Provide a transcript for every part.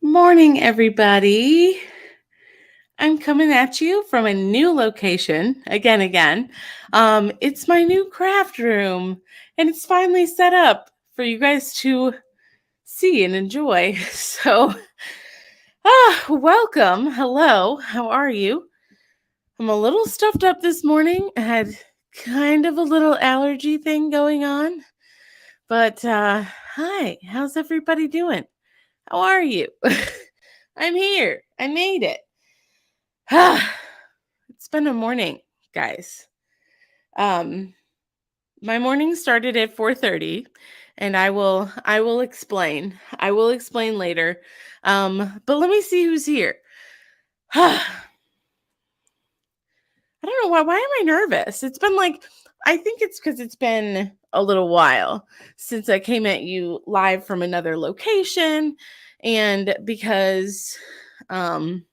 Morning, everybody. I'm coming at you from a new location again. It's my new craft room, and it's finally set up for you guys to see and enjoy. So, welcome. Hello. How are you? I'm a little stuffed up this morning. I had kind of a little allergy thing going on, but hi. How's everybody doing? How are you? I'm here. I made it. It's been a morning, guys. Um, my morning started at 4:30, and I will explain. I will explain later. But let me see who's here. I don't know why am I nervous? It's been like I think it's because it's been a little while since I came at you live from another location, and because um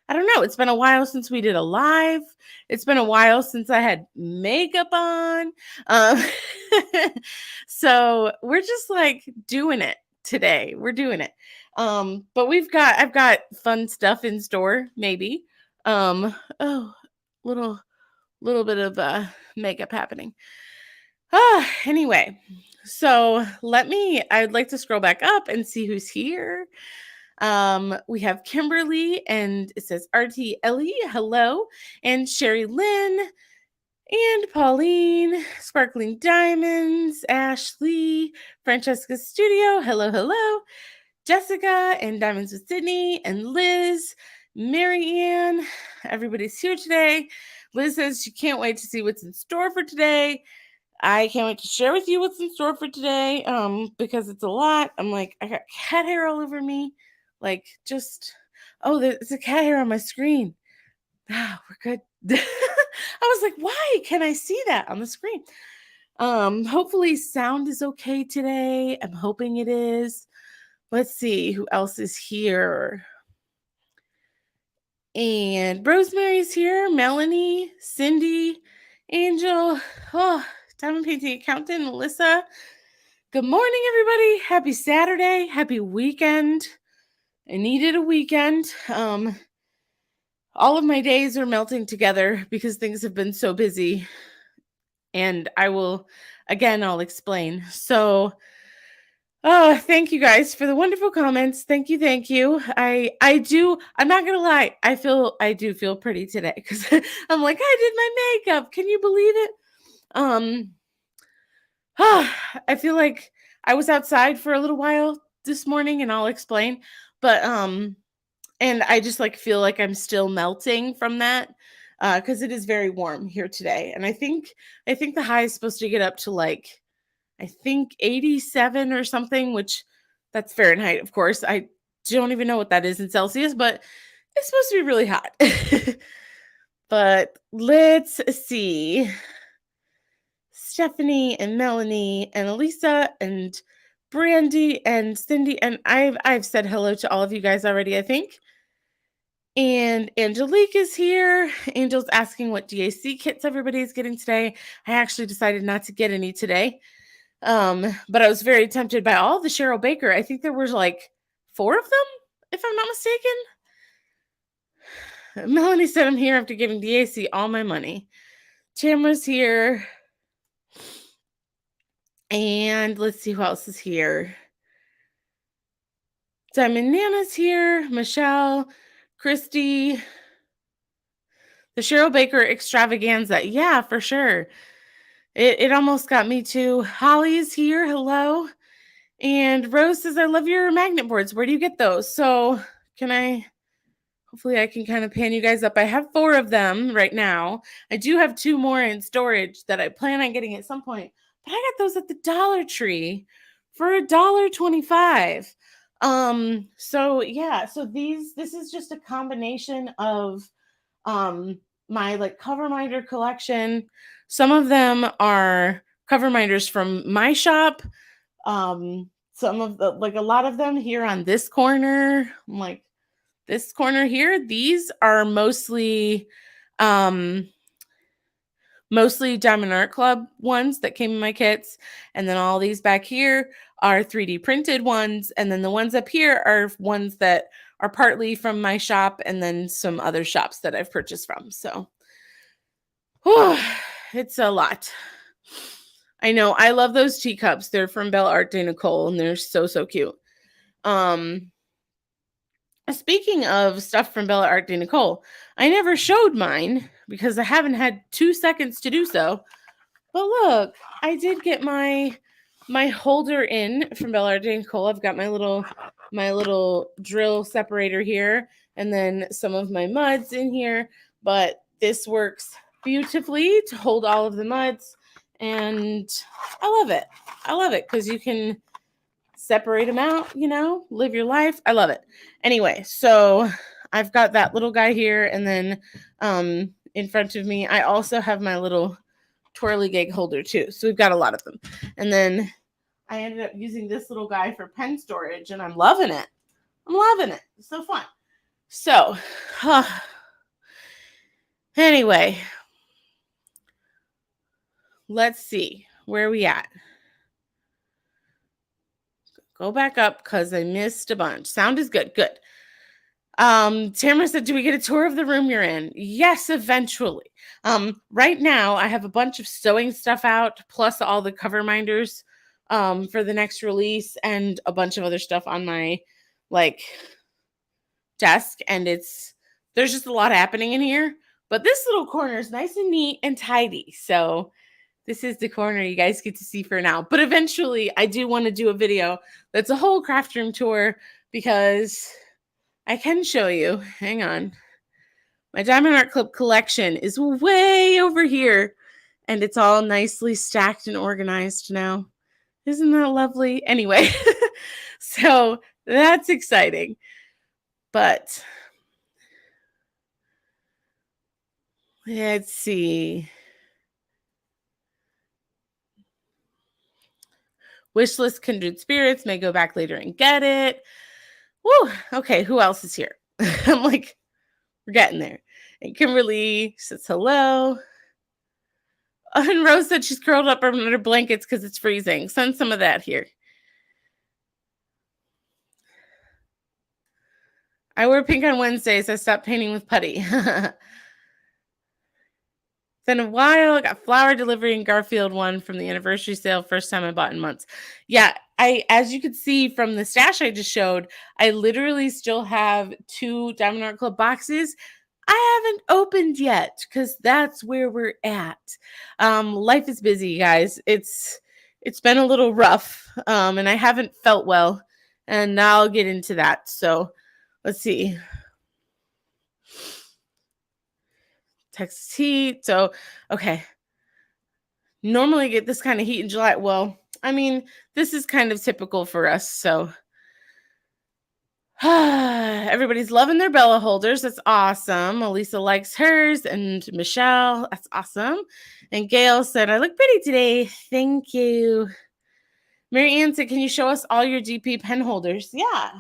I don't know. It's been a while since we did a live. It's been a while since I had makeup on. Um, so we're just like doing it today. We're doing it. But I've got fun stuff in store, maybe. Oh, little little bit of makeup happening. Anyway, so I'd like to scroll back up and see who's here. We have Kimberly, and it says RT Ellie, hello, and Sherry Lynn, and Pauline, Sparkling Diamonds, Ashley, Francesca Studio, hello, Jessica, and Diamonds with Sydney, and Liz, Marianne. Everybody's here today. Liz says she can't wait to see what's in store for today. I can't wait to share with you what's in store for today. Because it's a lot. I'm like, I got cat hair all over me. Like, just there's a cat hair on my screen. We're good. I was like, why can I see that on the screen? Hopefully sound is okay today. I'm hoping it is. Let's see who else is here. And Rosemary's here, Melanie, Cindy, Angel, Diamond Painting Accountant, Alyssa. Good morning, everybody. Happy Saturday. Happy weekend. I needed a weekend. All of my days are melting together because things have been so busy. And I'll explain. So, oh, thank you guys for the wonderful comments. Thank you, thank you. I'm not gonna lie, I do feel pretty today because I'm like, I did my makeup. Can you believe it? Um, I feel like I was outside for a little while this morning, and I'll explain. But and I just like feel like I'm still melting from that because it is very warm here today, and I think the high is supposed to get up to like I think 87 or something, which that's Fahrenheit, of course. I don't even know what that is in Celsius, but it's supposed to be really hot. But let's see. Stephanie and Melanie and Elisa and Brandy and Cindy, and I've said hello to all of you guys already, I think. And Angelique is here. Angel's asking what DAC kits everybody's getting today. I actually decided not to get any today. But I was very tempted by all the Cheryl Baker. I think there was like 4 of them, if I'm not mistaken. Melanie said I'm here after giving DAC all my money. Tamara's here. And let's see who else is here. Diamond Nana's here. Michelle, Christy, the Cheryl Baker extravaganza. Yeah, for sure. It almost got me too. Holly is here. Hello. And Rose says, I love your magnet boards. Where do you get those? So hopefully I can kind of pan you guys up. I have 4 of them right now. I do have 2 more in storage that I plan on getting at some point. But I got those at the Dollar Tree for $1.25. So yeah, so this is just a combination of my like cover minder collection. Some of them are cover minders from my shop. Some of the like a lot of them here on this corner, like this corner here, these are mostly mostly Diamond Art Club ones that came in my kits. And then all these back here are 3D printed ones. And then the ones up here are ones that are partly from my shop and then some other shops that I've purchased from. So whew, it's a lot. I know. I love those teacups. They're from Belle Art de Nicole and they're so, so cute. Speaking of stuff from Belle Art de Nicole, I never showed mine because I haven't had 2 seconds to do so. But look, I did get my holder in from Belle Art de Nicole. I've got my little drill separator here, and then some of my muds in here. But this works beautifully to hold all of the muds, and I love it. I love it because you can separate them out, live your life. I love it. Anyway, so I've got that little guy here, and then in front of me, I also have my little twirligig holder too. So we've got a lot of them. And then I ended up using this little guy for pen storage, and I'm loving it. I'm loving it. It's so fun. So, anyway, let's see. Where are we at? Go back up because I missed a bunch. Sound is good. Good. Tamara said, do we get a tour of the room you're in? Yes, eventually. Right now I have a bunch of sewing stuff out, plus all the cover minders for the next release and a bunch of other stuff on my desk. And there's just a lot happening in here. But this little corner is nice and neat and tidy. So this is the corner you guys get to see for now. But eventually, I do want to do a video that's a whole craft room tour because I can show you. Hang on. My Diamond Art Club collection is way over here, and it's all nicely stacked and organized now. Isn't that lovely? Anyway, so that's exciting. But let's see. Wishlist Kindred Spirits may go back later and get it. Woo! Okay, who else is here? I'm like, we're getting there. And Kimberly says hello. And Rose said she's curled up under blankets because it's freezing. Send some of that here. I wear pink on Wednesdays. I stopped painting with putty. Then a while, I got flower delivery and Garfield one from the anniversary sale. First time I bought in months. Yeah, as you could see from the stash I just showed, I literally still have 2 Diamond Art Club boxes I haven't opened yet because that's where we're at. Life is busy, guys. It's been a little rough, and I haven't felt well, and I'll get into that. So let's see. Texas heat. So, okay. Normally get this kind of heat in July. Well, I mean, this is kind of typical for us. So everybody's loving their Bella holders. That's awesome. Elisa likes hers and Michelle. That's awesome. And Gail said, I look pretty today. Thank you. Mary Ann said, can you show us all your DP pen holders? Yeah,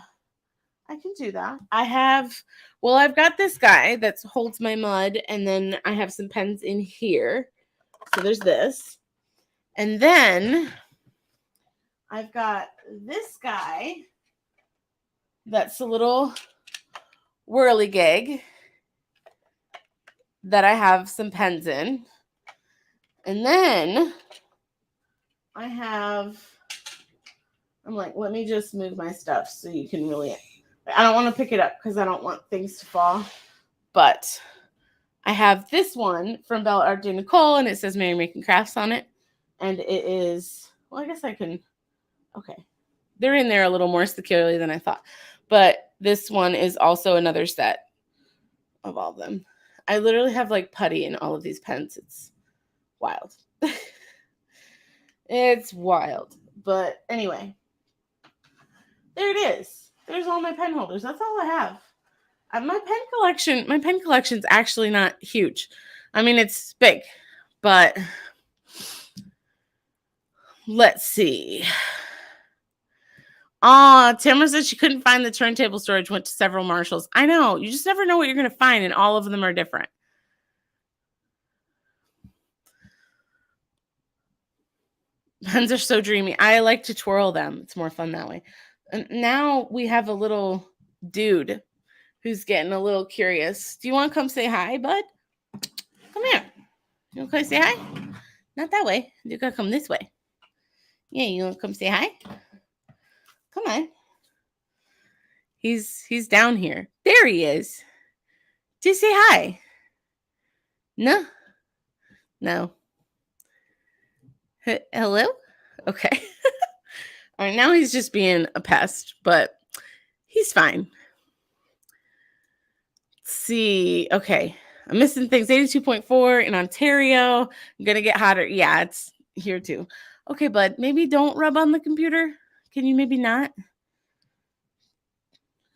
I can do that. I've got this guy that holds my mud, and then I have some pens in here. So there's this. And then I've got this guy that's a little whirligig that I have some pens in. And then I'm like, let me just move my stuff so you can really... I don't want to pick it up because I don't want things to fall. But I have this one from Belle Art de Nicole, and it says Mary Making Crafts on it. And it is, well, I guess I can, okay. They're in there a little more securely than I thought. But this one is also another set of all of them. I literally have like putty in all of these pens. It's wild. It's wild. But anyway, there it is. There's all my pen holders. That's all I have. My pen collection's actually not huge. I mean, it's big, but let's see. Tamara said she couldn't find the turntable storage, went to several Marshalls. I know. You just never know what you're going to find, and all of them are different. Puns are so dreamy. I like to twirl them. It's more fun that way. And now we have a little dude who's getting a little curious. Do you want to come say hi, bud? Come here. You want to come say hi? Not that way. You gotta come this way. Yeah, you want to come say hi? Come on. He's down here. There he is. Did you say hi? No. No. Hello? Okay. All right, now he's just being a pest, but he's fine. Let's see. Okay. I'm missing things. 82.4 in Ontario. I'm going to get hotter. Yeah, it's here too. Okay, bud, maybe don't rub on the computer. Can you maybe not?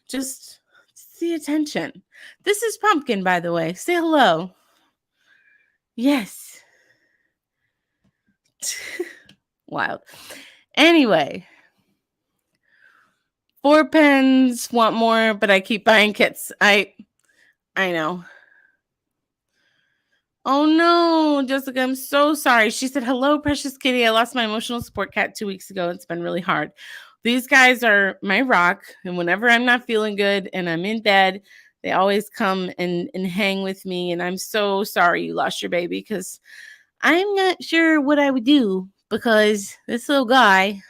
Just see attention. This is Pumpkin, by the way. Say hello. Yes. Wild. Anyway, 4 pens, want more, but I keep buying kits. I know. Oh no, Jessica, I'm so sorry. She said, hello, precious kitty. I lost my emotional support cat 2 weeks ago. It's been really hard. These guys are my rock. And whenever I'm not feeling good and I'm in bed, they always come and hang with me. And I'm so sorry you lost your baby because I'm not sure what I would do because this little guy's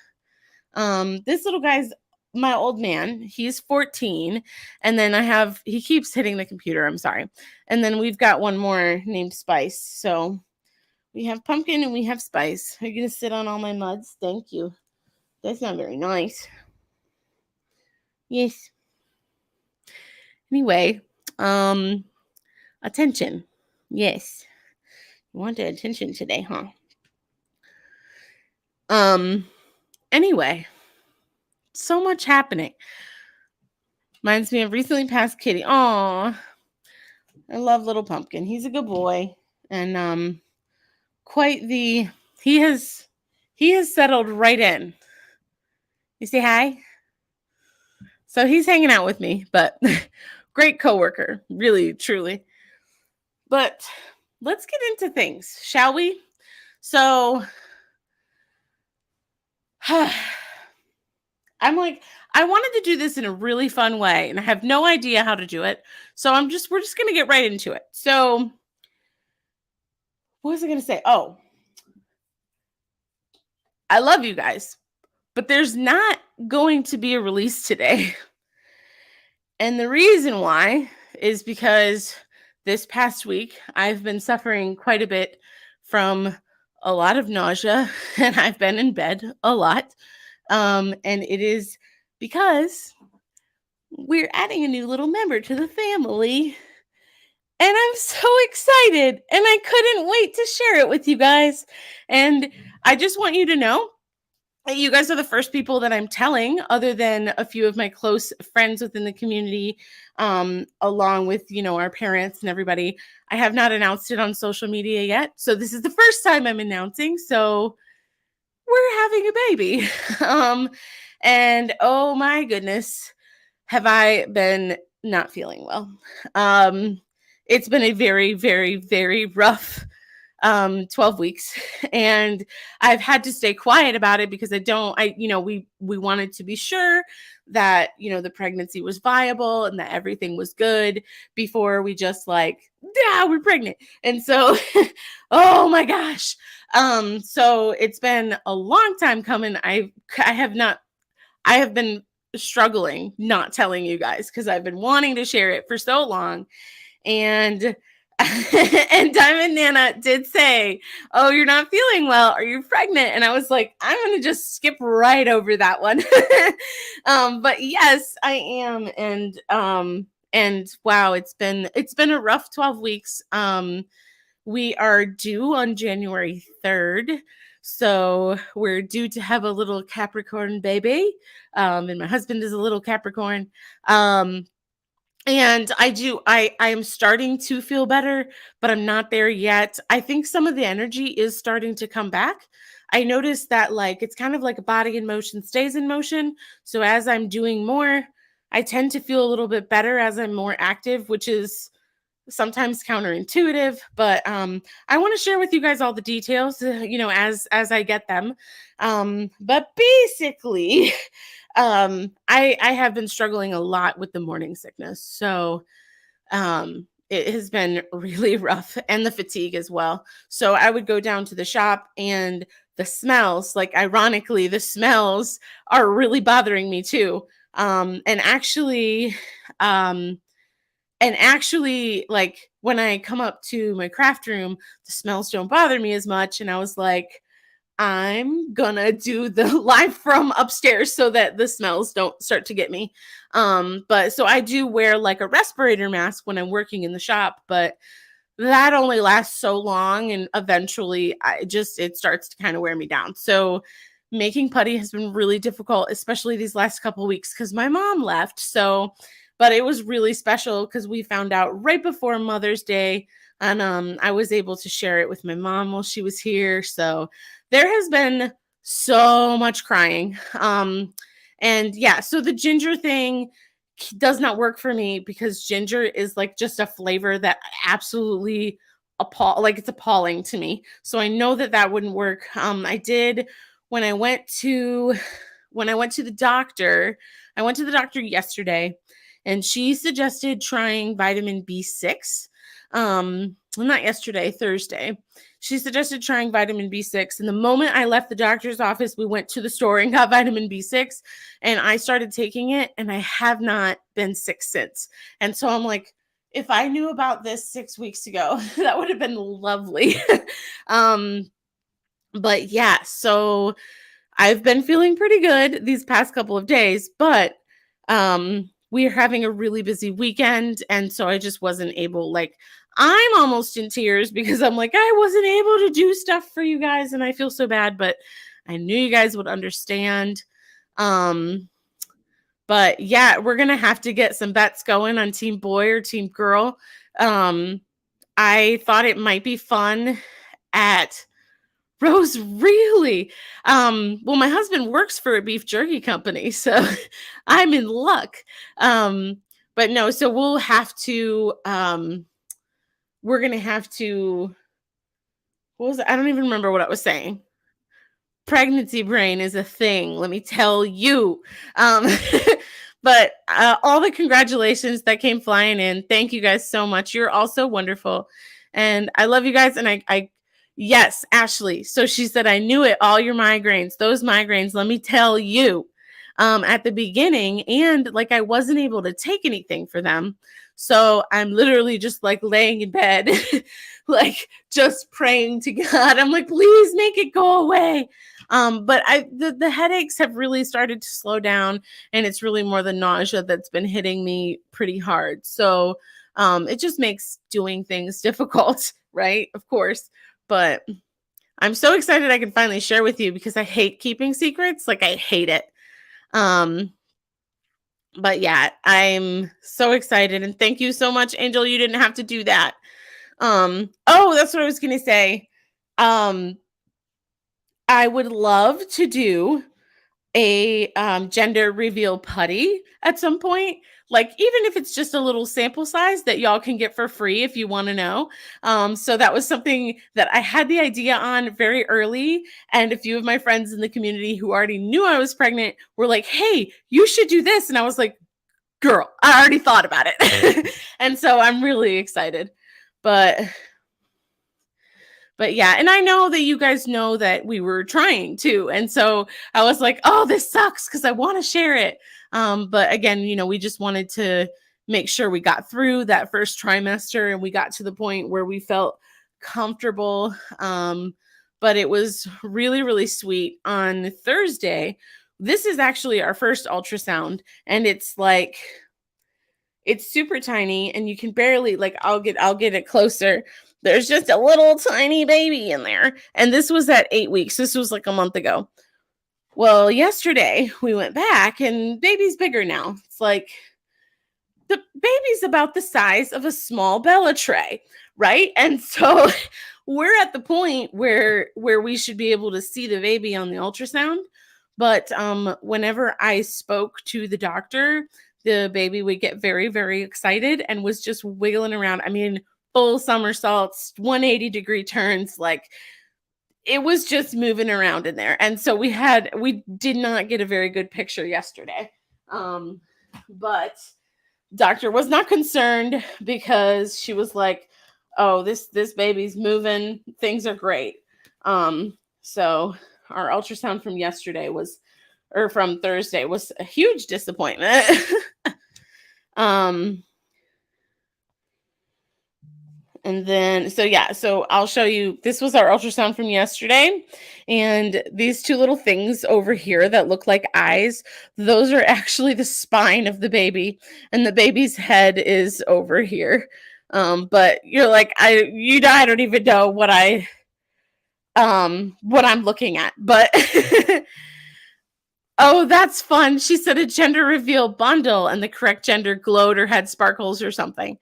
my old man. He's 14. And then he keeps hitting the computer. I'm sorry. And then we've got one more named Spice. So we have Pumpkin and we have Spice. Are you going to sit on all my muds? Thank you. That's not very nice. Yes. Anyway, attention. Yes. You wanted attention today, huh? Anyway, so much happening. Reminds me of recently passed Kitty. Aw, I love little Pumpkin. He's a good boy, and he has settled right in. You say hi. So he's hanging out with me, but great coworker, really, truly. But let's get into things, shall we? So I'm like, I wanted to do this in a really fun way, and I have no idea how to do it. So we're just going to get right into it. So what was I going to say? Oh, I love you guys, but there's not going to be a release today. And the reason why is because this past week, I've been suffering quite a bit from a lot of nausea, and I've been in bed a lot. And it is because we're adding a new little member to the family. And I'm so excited, and I couldn't wait to share it with you guys. And I just want you to know that you guys are the first people that I'm telling, other than a few of my close friends within the community, along with, our parents and everybody. I have not announced it on social media yet. So this is the first time I'm announcing. So we're having a baby. And oh my goodness, have I been not feeling well. It's been a very, very, very rough 12 weeks, and I've had to stay quiet about it because we wanted to be sure that, the pregnancy was viable and that everything was good before we just we're pregnant. And so, oh my gosh. So it's been a long time coming. I have been struggling not telling you guys because I've been wanting to share it for so long. And and Diamond Nana did say, oh, you're not feeling well. Are you pregnant? And I was like, I'm going to just skip right over that one. But yes, I am. And wow, it's been a rough 12 weeks. We are due on January 3rd. So we're due to have a little Capricorn baby. And my husband is a little Capricorn. And I am starting to feel better, but I'm not there yet. I think some of the energy is starting to come back. I noticed that it's kind of like a body in motion stays in motion. So as I'm doing more, I tend to feel a little bit better as I'm more active, which is sometimes counterintuitive, but I want to share with you guys all the details, as I get them. But basically, I have been struggling a lot with the morning sickness. So it has been really rough, and the fatigue as well. So I would go down to the shop, and the smells, like ironically, the smells are really bothering me too. And actually, um, like when I come up to my craft room, the smells don't bother me as much. And I was like, I'm gonna do the live from upstairs so that the smells don't start to get me. But so I do wear like a respirator mask when I'm working in the shop, but that only lasts so long, and eventually it starts to kind of wear me down. So making putty has been really difficult, especially these last couple weeks because my mom left. So, but it was really special because we found out right before Mother's Day, and I was able to share it with my mom while she was here. So there has been so much crying. And yeah, so the ginger thing does not work for me because ginger is like just a flavor that absolutely it's appalling to me. So I know that that wouldn't work. I did when I went to the doctor. I went to the doctor yesterday, and she suggested trying vitamin B6. Well, not yesterday, Thursday. She suggested trying vitamin B6. And the moment I left the doctor's office, we went to the store and got vitamin B6, and I started taking it, and I have not been sick since. And so I'm like, if I knew about this 6 weeks ago, that would have been lovely. um, but yeah, so I've been feeling pretty good these past couple of days, but we are having a really busy weekend, and so I just wasn't able, like, I'm almost in tears because I'm like, I wasn't able to do stuff for you guys, and I feel so bad, but I knew you guys would understand. Um but yeah, we're going to have to get some bets going on team boy or team girl. Um I thought it might be fun at Rose, really? Well, my husband works for a beef jerky company, so I'm in luck. But no, so we're gonna have to, what was it? I don't even remember what I was saying. Pregnancy brain is a thing, let me tell you. Um, but all the congratulations that came flying in. Thank you guys so much. You're all so wonderful. And I love you guys. And yes, Ashley. So she said, I knew it. All your migraines, those migraines, let me tell you, at the beginning, and like I wasn't able to take anything for them. So I'm literally just like laying in bed, like just praying to God. I'm like, please make it go away. But the headaches have really started to slow down, and it's really more the nausea that's been hitting me pretty hard. So it just makes doing things difficult, right? Of course. But I'm so excited I can finally share with you because I hate keeping secrets. Like, I hate it. But yeah, I'm so excited, and thank you so much, Angel. You didn't have to do that. Oh, that's what I was gonna say. I would love to do a gender reveal putty at some point, like even if it's just a little sample size that y'all can get for free if you want to know. So that was something that I had the idea on very early, and a few of my friends in the community who already knew I was pregnant were like, hey, you should do this. And I was like, girl, I already thought about it. And so I'm really excited. But yeah, and I know that you guys know that we were trying too. And so I was like, oh, this sucks because I want to share it. But again, we just wanted to make sure we got through that first trimester and we got to the point where we felt comfortable. But it was really, really sweet. On Thursday, this is actually our first ultrasound, and it's like, it's super tiny, and you can barely, like, I'll get it closer. There's just a little tiny baby in there. And this was at 8 weeks. This was like a month ago. Well, yesterday we went back, and baby's bigger now. It's like, the baby's about the size of a small Bella tray, right? And so we're at the point where we should be able to see the baby on the ultrasound. But whenever I spoke to the doctor, the baby would get very, very excited and was just wiggling around. I mean, full somersaults, 180-degree turns, like it was just moving around in there. And so we did not get a very good picture yesterday. But doctor was not concerned because she was like, oh, this baby's moving, things are great. So our ultrasound from yesterday from Thursday was a huge disappointment. And then, so I'll show you, this was our ultrasound from yesterday. And these two little things over here that look like eyes, those are actually the spine of the baby. And the baby's head is over here. But you're like, I don't even know what I'm looking at. But oh, that's fun. She said a gender reveal bundle and the correct gender glowed or had sparkles or something.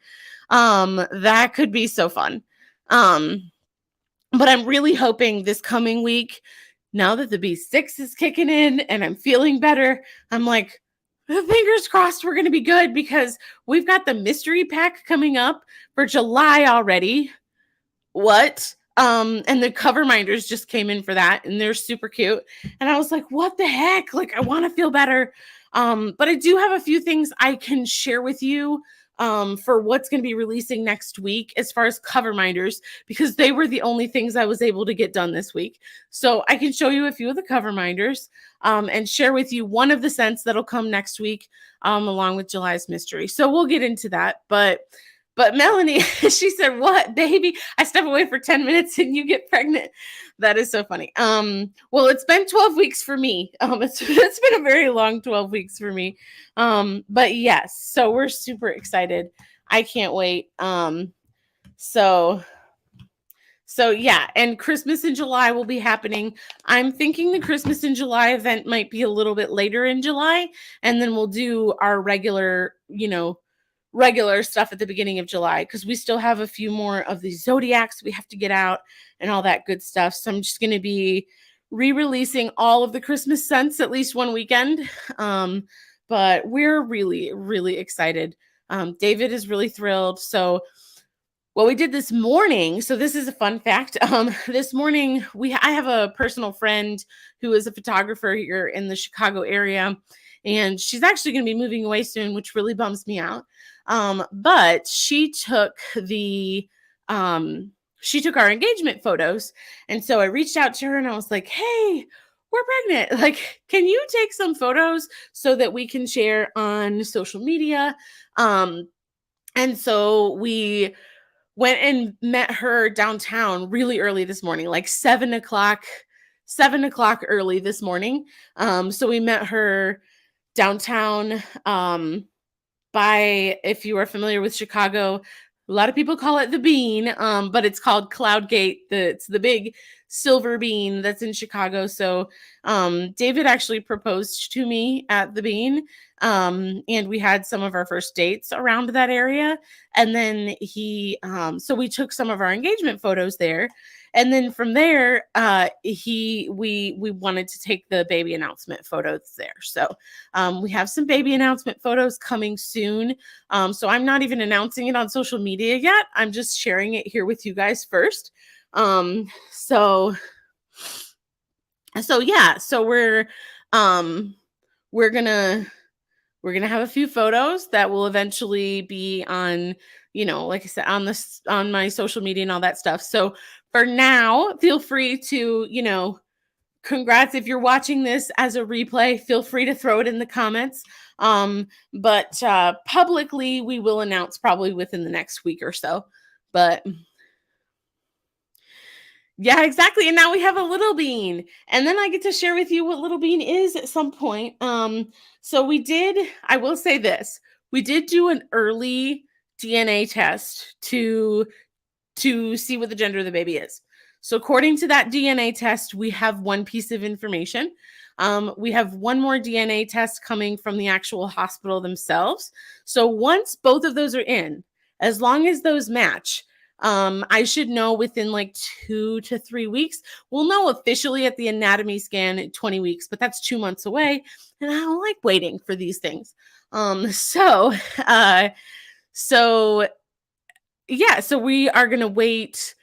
That could be so fun. But I'm really hoping this coming week, now that the B6 is kicking in and I'm feeling better, I'm like, fingers crossed we're going to be good because we've got the mystery pack coming up for July already. What? And the cover minders just came in for that and they're super cute. And I was like, what the heck? Like, I want to feel better. But I do have a few things I can share with you for what's going to be releasing next week as far as cover minders, because they were the only things I was able to get done this week. So I can show you a few of the cover minders and share with you one of the scents that'll come next week along with July's mystery. So we'll get into that. But Melanie, she said, what, baby? I step away for 10 minutes and you get pregnant. That is so funny. Well, it's been 12 weeks for me. It's been a very long 12 weeks for me. But yes, so we're super excited. I can't wait. So yeah, and Christmas in July will be happening. I'm thinking the Christmas in July event might be a little bit later in July, and then we'll do our regular stuff at the beginning of July because we still have a few more of the zodiacs we have to get out and all that good stuff. So I'm just going to be re-releasing all of the Christmas scents at least one weekend. But we're really, really excited. David is really thrilled. So what we did this morning, so this is a fun fact. This morning I have a personal friend who is a photographer here in the Chicago area, and she's actually going to be moving away soon, which really bums me out. But she took our engagement photos. And so I reached out to her and I was like, hey, we're pregnant. Like, can you take some photos so that we can share on social media? And so we went and met her downtown really early this morning, like 7 o'clock early this morning. So we met her downtown, if you are familiar with Chicago, a lot of people call it the Bean, but it's called Cloudgate. It's the big silver bean that's in Chicago. So David actually proposed to me at the Bean, and we had some of our first dates around that area. And then so we took some of our engagement photos there. And then from there, we wanted to take the baby announcement photos there. So we have some baby announcement photos coming soon. So I'm not even announcing it on social media yet. I'm just sharing it here with you guys first. So yeah, so we're gonna have a few photos that will eventually be on, like I said, on my social media and all that stuff. So for now, feel free to, congrats. If you're watching this as a replay, feel free to throw it in the comments. But publicly, we will announce probably within the next week or so. But yeah, exactly. And now we have a Little Bean. And then I get to share with you what Little Bean is at some point. So I will say this, we did do an early DNA test to see what the gender of the baby is. So according to that DNA test, we have one piece of information. We have one more DNA test coming from the actual hospital themselves. So once both of those are in, as long as those match, I should know within like 2 to 3 weeks. We'll know officially at the anatomy scan at 20 weeks, but that's 2 months away. And I don't like waiting for these things. So, uh, so yeah, so we are going to wait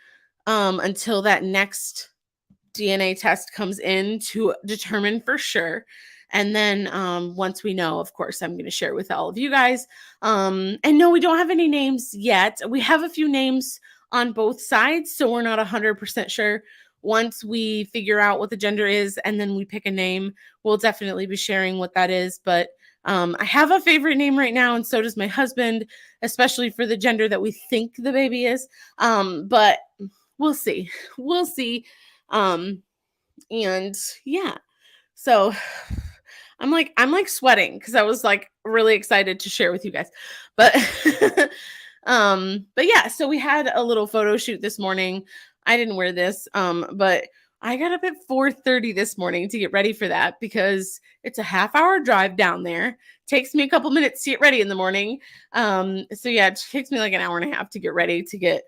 until that next DNA test comes in to determine for sure. And then once we know, of course, I'm going to share with all of you guys. And no, we don't have any names yet. We have a few names on both sides, so we're not 100% sure. Once we figure out what the gender is and then we pick a name, we'll definitely be sharing what that is. But I have a favorite name right now, and so does my husband, especially for the gender that we think the baby is. But we'll see. We'll see. And yeah, so I'm like sweating because I was like really excited to share with you guys. But but yeah, so we had a little photo shoot this morning. I didn't wear this, but I got up at 4:30 this morning to get ready for that because it's a half-hour drive down there. Takes me a couple minutes to get ready in the morning. So yeah, it takes me like an hour and a half to get ready, to get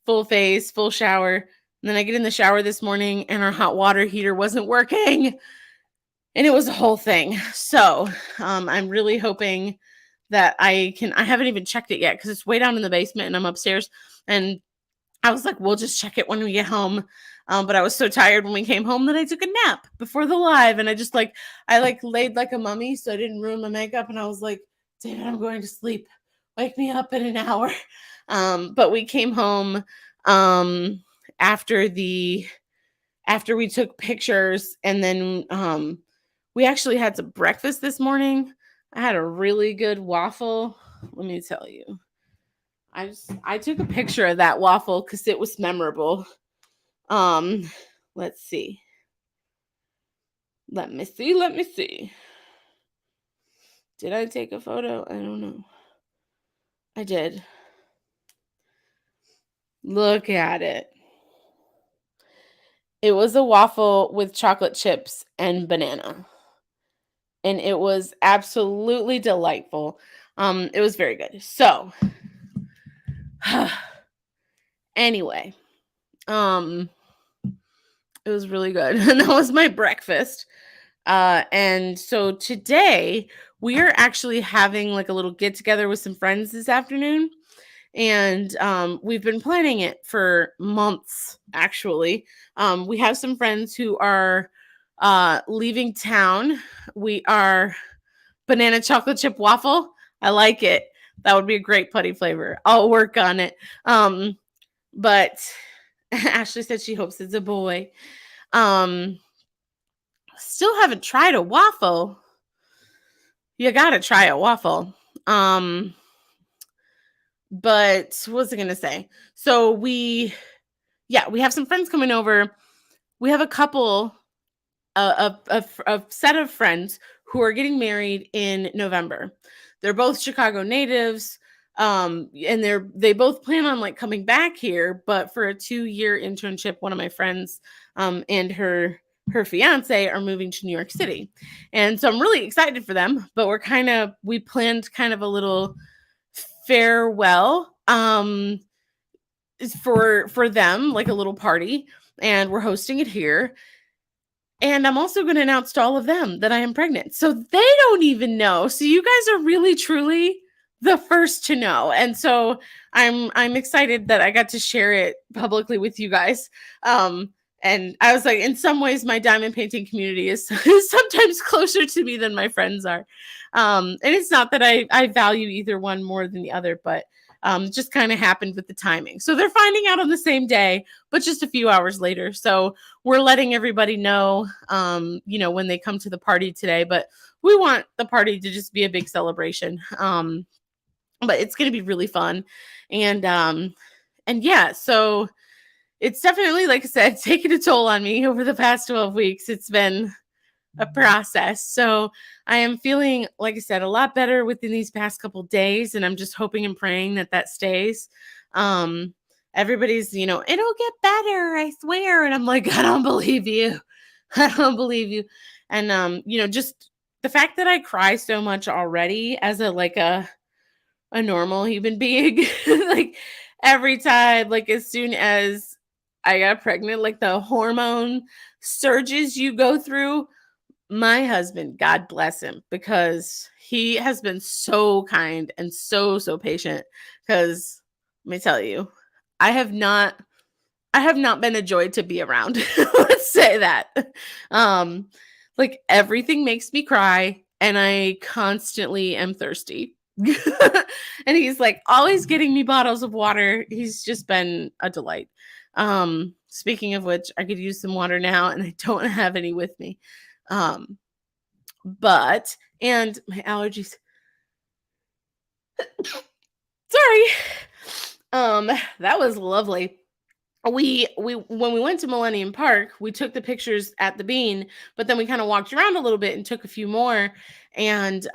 full face, full shower. And then I get in the shower this morning and our hot water heater wasn't working. And it was a whole thing. So I'm really hoping that I haven't even checked it yet because it's way down in the basement and I'm upstairs. And I was like, we'll just check it when we get home. But I was so tired when we came home that I took a nap before the live. And I laid like a mummy so I didn't ruin my makeup. And I was like, David, I'm going to sleep. Wake me up in an hour. But we came home after we took pictures, and then we actually had some breakfast this morning. I had a really good waffle. Let me tell you. I took a picture of that waffle because it was memorable. Let's see. Let me see. Did I take a photo? I don't know. I did. Look at it. It was a waffle with chocolate chips and banana. And it was absolutely delightful. It was very good. So, anyway, it was really good. And that was my breakfast. And so today we are actually having like a little get together with some friends this afternoon. And we've been planning it for months, actually. We have some friends who are leaving town. We are banana chocolate chip waffle. I like it. That would be a great putty flavor. I'll work on it. But Ashley said she hopes it's a boy. Still haven't tried a waffle. You gotta try a waffle. But what was I gonna say? So we have some friends coming over. We have a couple, a set of friends who are getting married in November. They're both Chicago natives, and they both plan on like coming back here, but for a 2-year internship. One of my friends, and her fiance are moving to New York City, and so I'm really excited for them. But we planned kind of a little farewell for them, like a little party, and we're hosting it here. And I'm also going to announce to all of them that I am pregnant, so they don't even know. So you guys are really truly the first to know, and so I'm excited that I got to share it publicly with you guys. And I was like, in some ways, my diamond painting community is sometimes closer to me than my friends are. And it's not that I value either one more than the other, but just kind of happened with the timing. So they're finding out on the same day, but just a few hours later. So we're letting everybody know, when they come to the party today. But we want the party to just be a big celebration. But it's going to be really fun. And yeah, so it's definitely, like I said, taken a toll on me over the past 12 weeks. It's been a process. So I am feeling, like I said, a lot better within these past couple days. And I'm just hoping and praying that stays. Everybody's, it'll get better, I swear. And I'm like, I don't believe you. I don't believe you. And, just the fact that I cry so much already as a normal human being, like, every time, like as soon as I got pregnant, like the hormone surges you go through, my husband, God bless him, because he has been so kind and so patient. Because let me tell you, I have not I have not been a joy to be around. Let's say that. Um, like everything makes me cry, and I constantly am thirsty. And he's like always getting me bottles of water. He's just been a delight. Speaking of which, I could use some water now, and I don't have any with me. Um, but and my allergies. Sorry. That was lovely. We when we went to Millennium Park, we took the pictures at the Bean, but then we kind of walked around a little bit and took a few more, and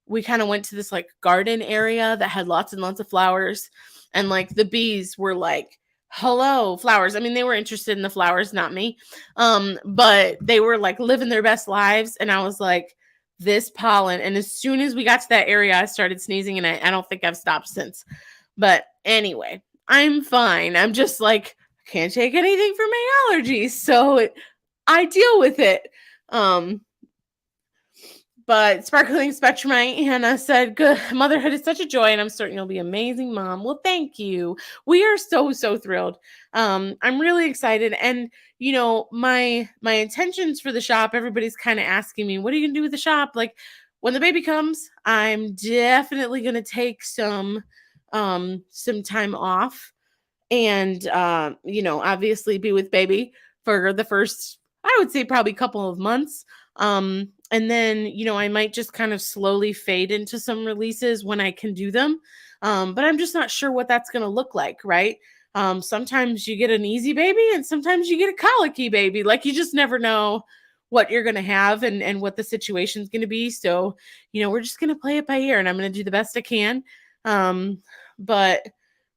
we kind of went to this like garden area that had lots and lots of flowers, and like the bees were like, "Hello, flowers." I mean, they were interested in the flowers, not me. But they were like living their best lives, and I was like, this pollen. And as soon as we got to that area, I started sneezing, and I don't think I've stopped since. But anyway, I'm fine. I'm just like, I can't take anything for my allergies. So I deal with it. Um, but Sparkling Spectrumite Hannah said, "Good motherhood is such a joy, and I'm certain you'll be an amazing mom." Well, thank you. We are so thrilled. I'm really excited, and my intentions for the shop. Everybody's kind of asking me, "What are you gonna do with the shop?" Like when the baby comes, I'm definitely gonna take some time off, and obviously be with baby for the first, I would say, probably couple of months. And then I might just kind of slowly fade into some releases when I can do them. But I'm just not sure what that's going to look like, right? Sometimes you get an easy baby, and sometimes you get a colicky baby. Like you just never know what you're going to have, and what the situation's going to be. So we're just going to play it by ear, and I'm going to do the best I can. But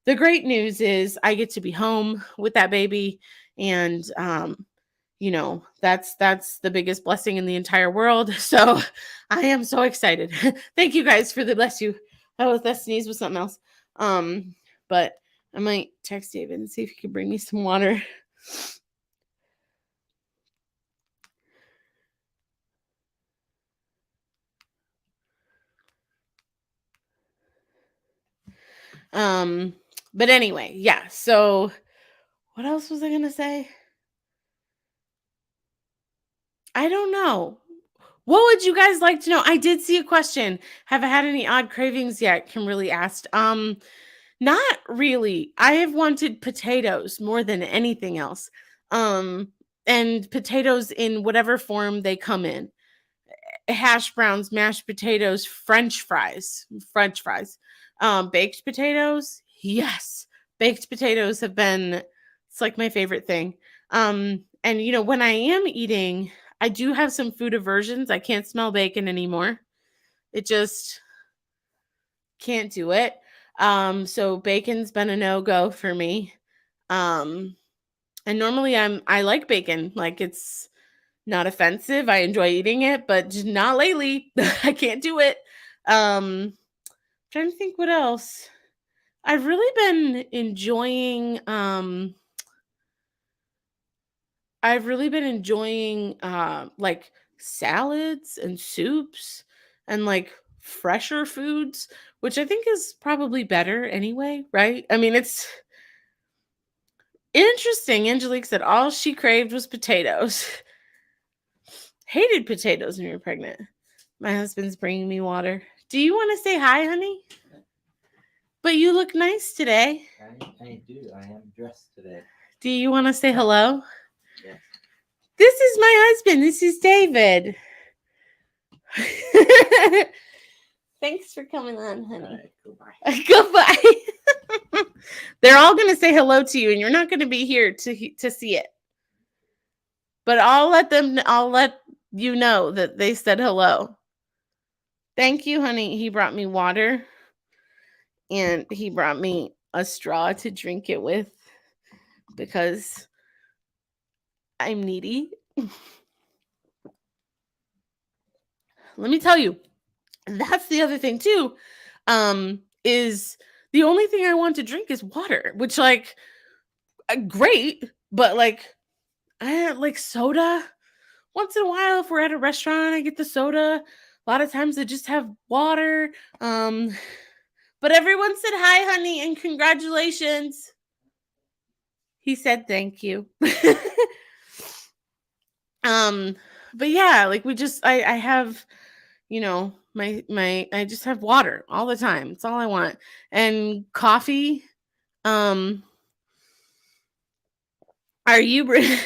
the great news is I get to be home with that baby, and that's the biggest blessing in the entire world. So I am so excited. Thank you guys for the bless you. That sneeze was something else. But I might text David and see if he can bring me some water. But anyway, yeah. So what else was I gonna say? I don't know. What would you guys like to know? I did see a question. Have I had any odd cravings yet? Kimberly asked. Not really. I have wanted potatoes more than anything else. Um, and potatoes in whatever form they come in. Hash browns, mashed potatoes, French fries. Baked potatoes, yes. Baked potatoes have been, it's like my favorite thing. And when I am eating, I do have some food aversions. I can't smell bacon anymore. It just can't do it. So bacon's been a no-go for me. Um, and normally I like bacon. Like it's not offensive. I enjoy eating it, but just not lately. I can't do it. Trying to think what else. I've really been enjoying like salads and soups and like fresher foods, which I think is probably better anyway, right? I mean, it's interesting. Angelique said all she craved was potatoes. Hated potatoes when you were pregnant. My husband's bringing me water. Do you want to say hi, honey? But you look nice today. I do. I am dressed today. Do you want to say hello? Yes. This is my husband. This is David. Thanks for coming on, honey. Goodbye. Goodbye. They're all going to say hello to you, and you're not going to be here to see it. But I'll let you know that they said hello. Thank you, honey. He brought me water, and he brought me a straw to drink it with because I'm needy. Let me tell you, that's the other thing too. Is the only thing I want to drink is water, which like great, but like I like soda once in a while. If we're at a restaurant, I get the soda. A lot of times I just have water. But everyone said hi, honey, and congratulations. He said thank you. But yeah, like I have, I just have water all the time. It's all I want. And coffee. Um, are you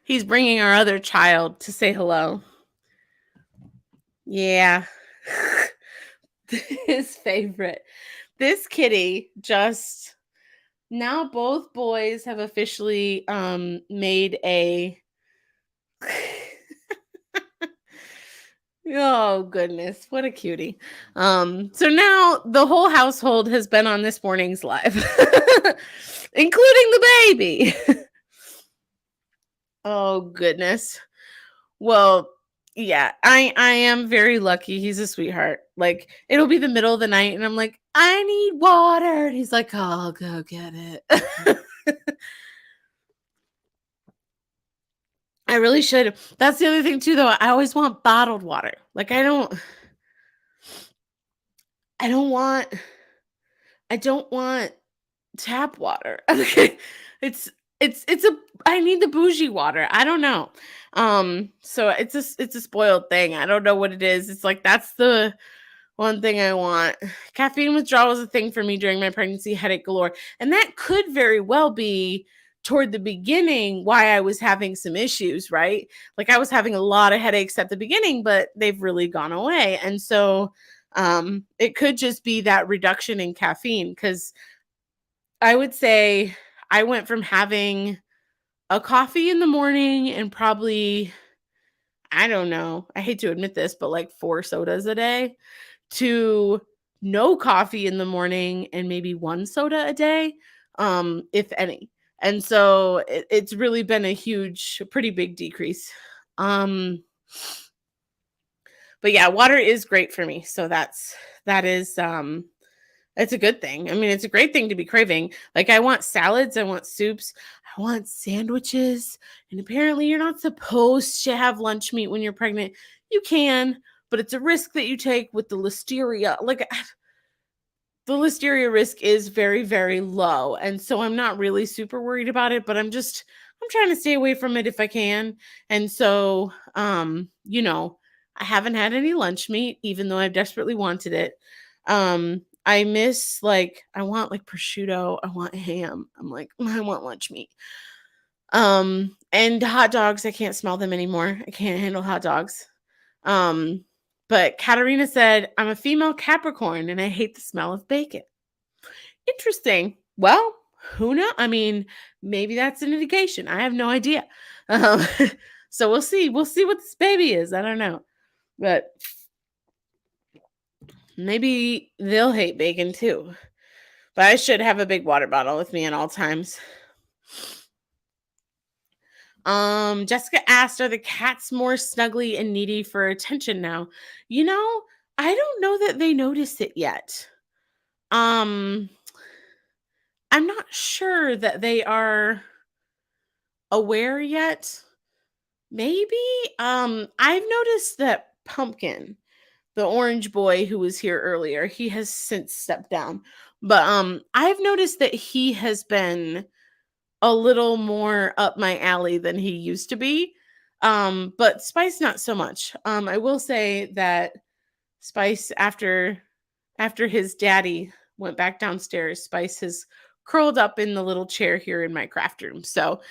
He's bringing our other child to say hello. Yeah. His favorite. This kitty just now both boys have officially made a oh goodness, what a cutie. So now the whole household has been on this morning's live, including the baby. Oh goodness. Well, yeah, I am very lucky. He's a sweetheart. Like it'll be the middle of the night and I'm like, I need water. And he's like, oh, I'll go get it. I really should. That's the other thing too, though. I always want bottled water. Like I don't want tap water. Okay. It's it's a I need the bougie water. I don't know. So it's a spoiled thing. I don't know what it is. It's like that's the one thing I want. Caffeine withdrawal was a thing for me during my pregnancy, headache galore. And that could very well be toward the beginning why I was having some issues, right? Like I was having a lot of headaches at the beginning, but they've really gone away. And so it could just be that reduction in caffeine because I would say I went from having a coffee in the morning and probably, I don't know, I hate to admit this, but like 4 sodas a day to no coffee in the morning and maybe 1 soda a day, if any. And so it's really been a pretty big decrease. But yeah, water is great for me. So that is it's a good thing. I mean, it's a great thing to be craving. Like I want salads, I want soups, I want sandwiches. And apparently you're not supposed to have lunch meat when you're pregnant. You can, but it's a risk that you take with the listeria. Like the listeria risk is very, very low. And so I'm not really super worried about it, but I'm trying to stay away from it if I can. And so, I haven't had any lunch meat, even though I've desperately wanted it. I miss I want prosciutto, I want ham. I'm like, I want lunch meat. And hot dogs, I can't smell them anymore. I can't handle hot dogs. But Katarina said, I'm a female Capricorn and I hate the smell of bacon. Interesting. Well, who knows? I mean, maybe that's an indication. I have no idea. Um, so we'll see. We'll see what this baby is. I don't know. But maybe they'll hate bacon too. But I should have a big water bottle with me at all times. Jessica asked, are the cats more snuggly and needy for attention now? I don't know that they notice it yet. I'm not sure that they are aware yet. Maybe. I've noticed that Pumpkin, the orange boy who was here earlier, he has since stepped down. But I've noticed that he has been a little more up my alley than he used to be. But Spice not so much. I will say that Spice after his daddy went back downstairs, Spice has curled up in the little chair here in my craft room. So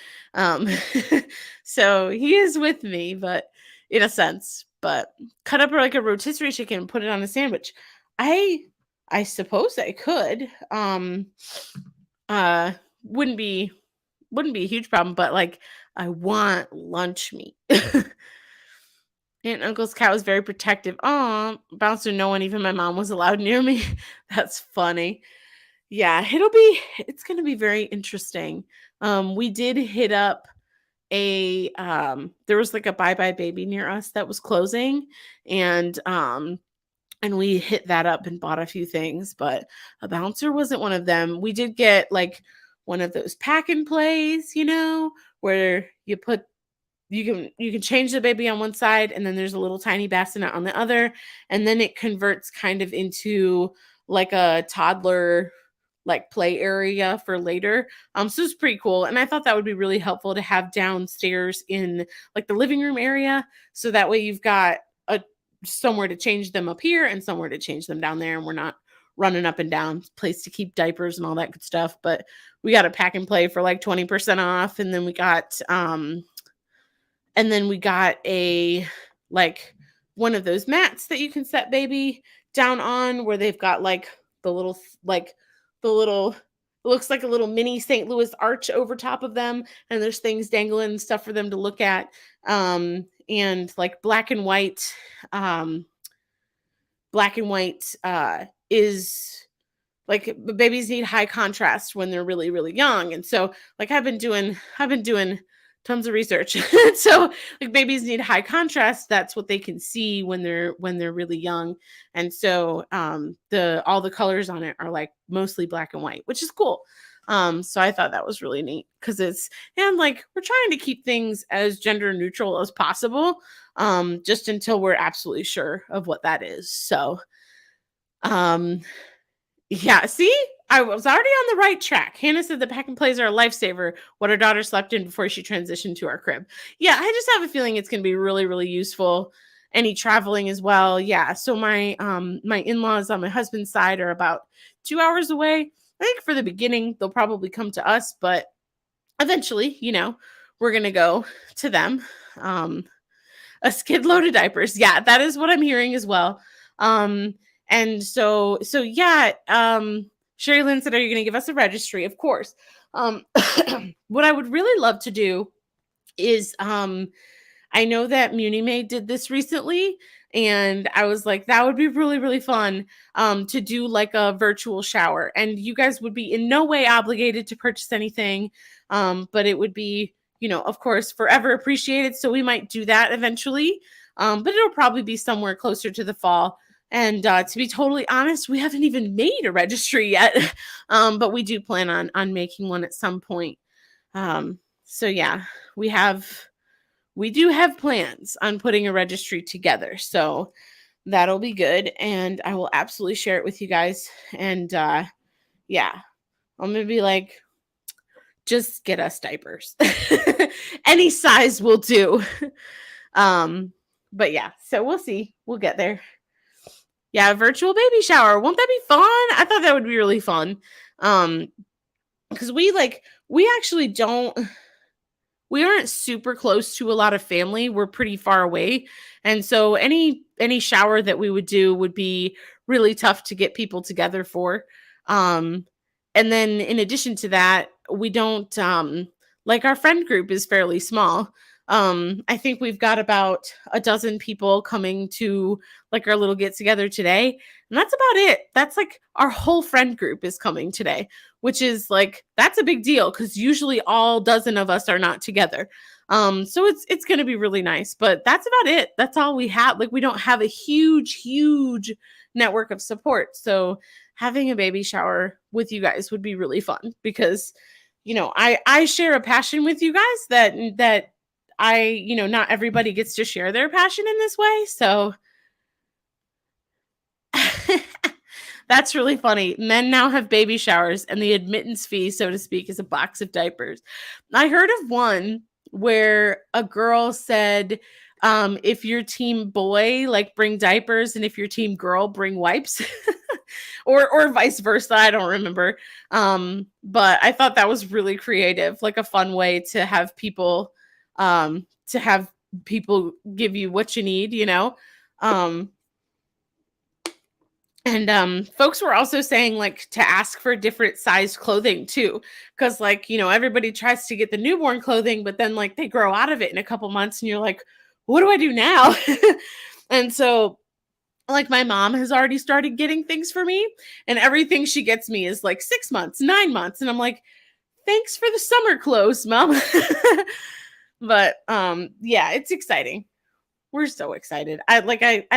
so he is with me, but in a sense, but cut up like a rotisserie chicken and put it on a sandwich. I suppose I could. Wouldn't be a huge problem, but I want lunch meat. Aunt Uncle's cat was very protective. Oh, Bouncer, no one, even my mom, was allowed near me. That's funny. Yeah, it's gonna be very interesting. We did hit up there was a Bye Bye Baby near us that was closing, and and we hit that up and bought a few things, but a bouncer wasn't one of them. We did get like one of those pack and plays, where you can change the baby on one side, and then there's a little tiny bassinet on the other, and then it converts kind of into like a toddler like play area for later. So it's pretty cool, and I thought that would be really helpful to have downstairs in like the living room area, so that way you've got a somewhere to change them up here and somewhere to change them down there, and we're not running up and down, place to keep diapers and all that good stuff. But we got a pack and play for like 20% off, and then we got a like one of those mats that you can set baby down on, where they've got like the little it looks like a little mini St. Louis arch over top of them, and there's things dangling and stuff for them to look at. And like black and white is like, babies need high contrast when they're really, really young. And so like I've been doing tons of research. So like babies need high contrast. That's what they can see when they're really young. And so all the colors on it are like mostly black and white, which is cool. So I thought that was really neat, because we're trying to keep things as gender neutral as possible, just until we're absolutely sure of what that is. So yeah, see, I was already on the right track. Hannah said the pack and plays are a lifesaver, what her daughter slept in before she transitioned to our crib. Yeah, I just have a feeling it's going to be really, really useful. Any traveling as well. Yeah, so my in-laws on my husband's side are about 2 hours away. I think for the beginning, they'll probably come to us, but eventually, we're going to go to them. A skid load of diapers. Yeah, that is what I'm hearing as well. And so yeah, Sherry Lynn said, are you going to give us a registry? Of course. What I would really love to do is, I know that MuniMaid did this recently, and I was like, that would be really, really fun, to do like a virtual shower, and you guys would be in no way obligated to purchase anything. But it would be, of course, forever appreciated. So we might do that eventually. But it'll probably be somewhere closer to the fall. And to be totally honest, we haven't even made a registry yet, but we do plan on making one at some point. So yeah, we do have plans on putting a registry together. So that'll be good, and I will absolutely share it with you guys. And yeah, I'm gonna be like, just get us diapers. Any size will do. But yeah, so we'll see. We'll get there. Yeah, virtual baby shower. Won't that be fun? I thought that would be really fun. Because we actually we aren't super close to a lot of family. We're pretty far away. And so any shower that we would do would be really tough to get people together for. And then in addition to that, we don't our friend group is fairly small. I think we've got about a dozen people coming to like our little get together today. And that's about it. That's like our whole friend group is coming today, which is like, that's a big deal, because usually all dozen of us are not together. So it's going to be really nice, but that's about it. That's all we have. Like, we don't have a huge network of support. So having a baby shower with you guys would be really fun, because, I share a passion with you guys that not everybody gets to share their passion in this way. So that's really funny. Men now have baby showers, and the admittance fee, so to speak, is a box of diapers. I heard of one where a girl said, if you're team boy, like, bring diapers, and if you're team girl, bring wipes. or vice versa. I don't remember. But I thought that was really creative, like a fun way to have people give you what you need, and folks were also saying, like, to ask for different size clothing too, because everybody tries to get the newborn clothing, but then like they grow out of it in a couple months, and you're like, what do I do now? And so, like, my mom has already started getting things for me, and everything she gets me is like 6 months, 9 months, and I'm like, thanks for the summer clothes, Mom. But yeah, it's exciting. we're so excited. I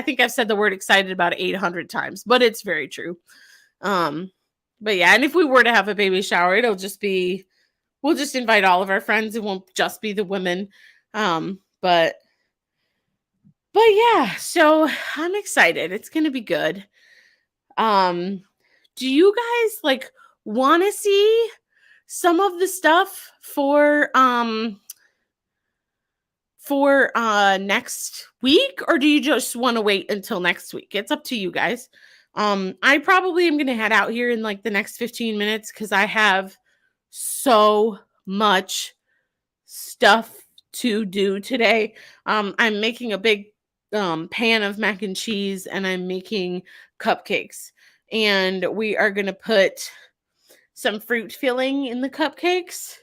think I've said the word excited about 800 times, but it's very true. But yeah, and if we were to have a baby shower, it'll just be, we'll just invite all of our friends. It won't just be the women. But yeah, so I'm excited. It's gonna be good. Do you guys like want to see some of the stuff for next week, or do you just want to wait until next week? It's up to you guys. I probably am gonna head out here in like the next 15 minutes because I have so much stuff to do today. I'm making a big pan of mac and cheese, and I'm making cupcakes, and we are gonna put some fruit filling in the cupcakes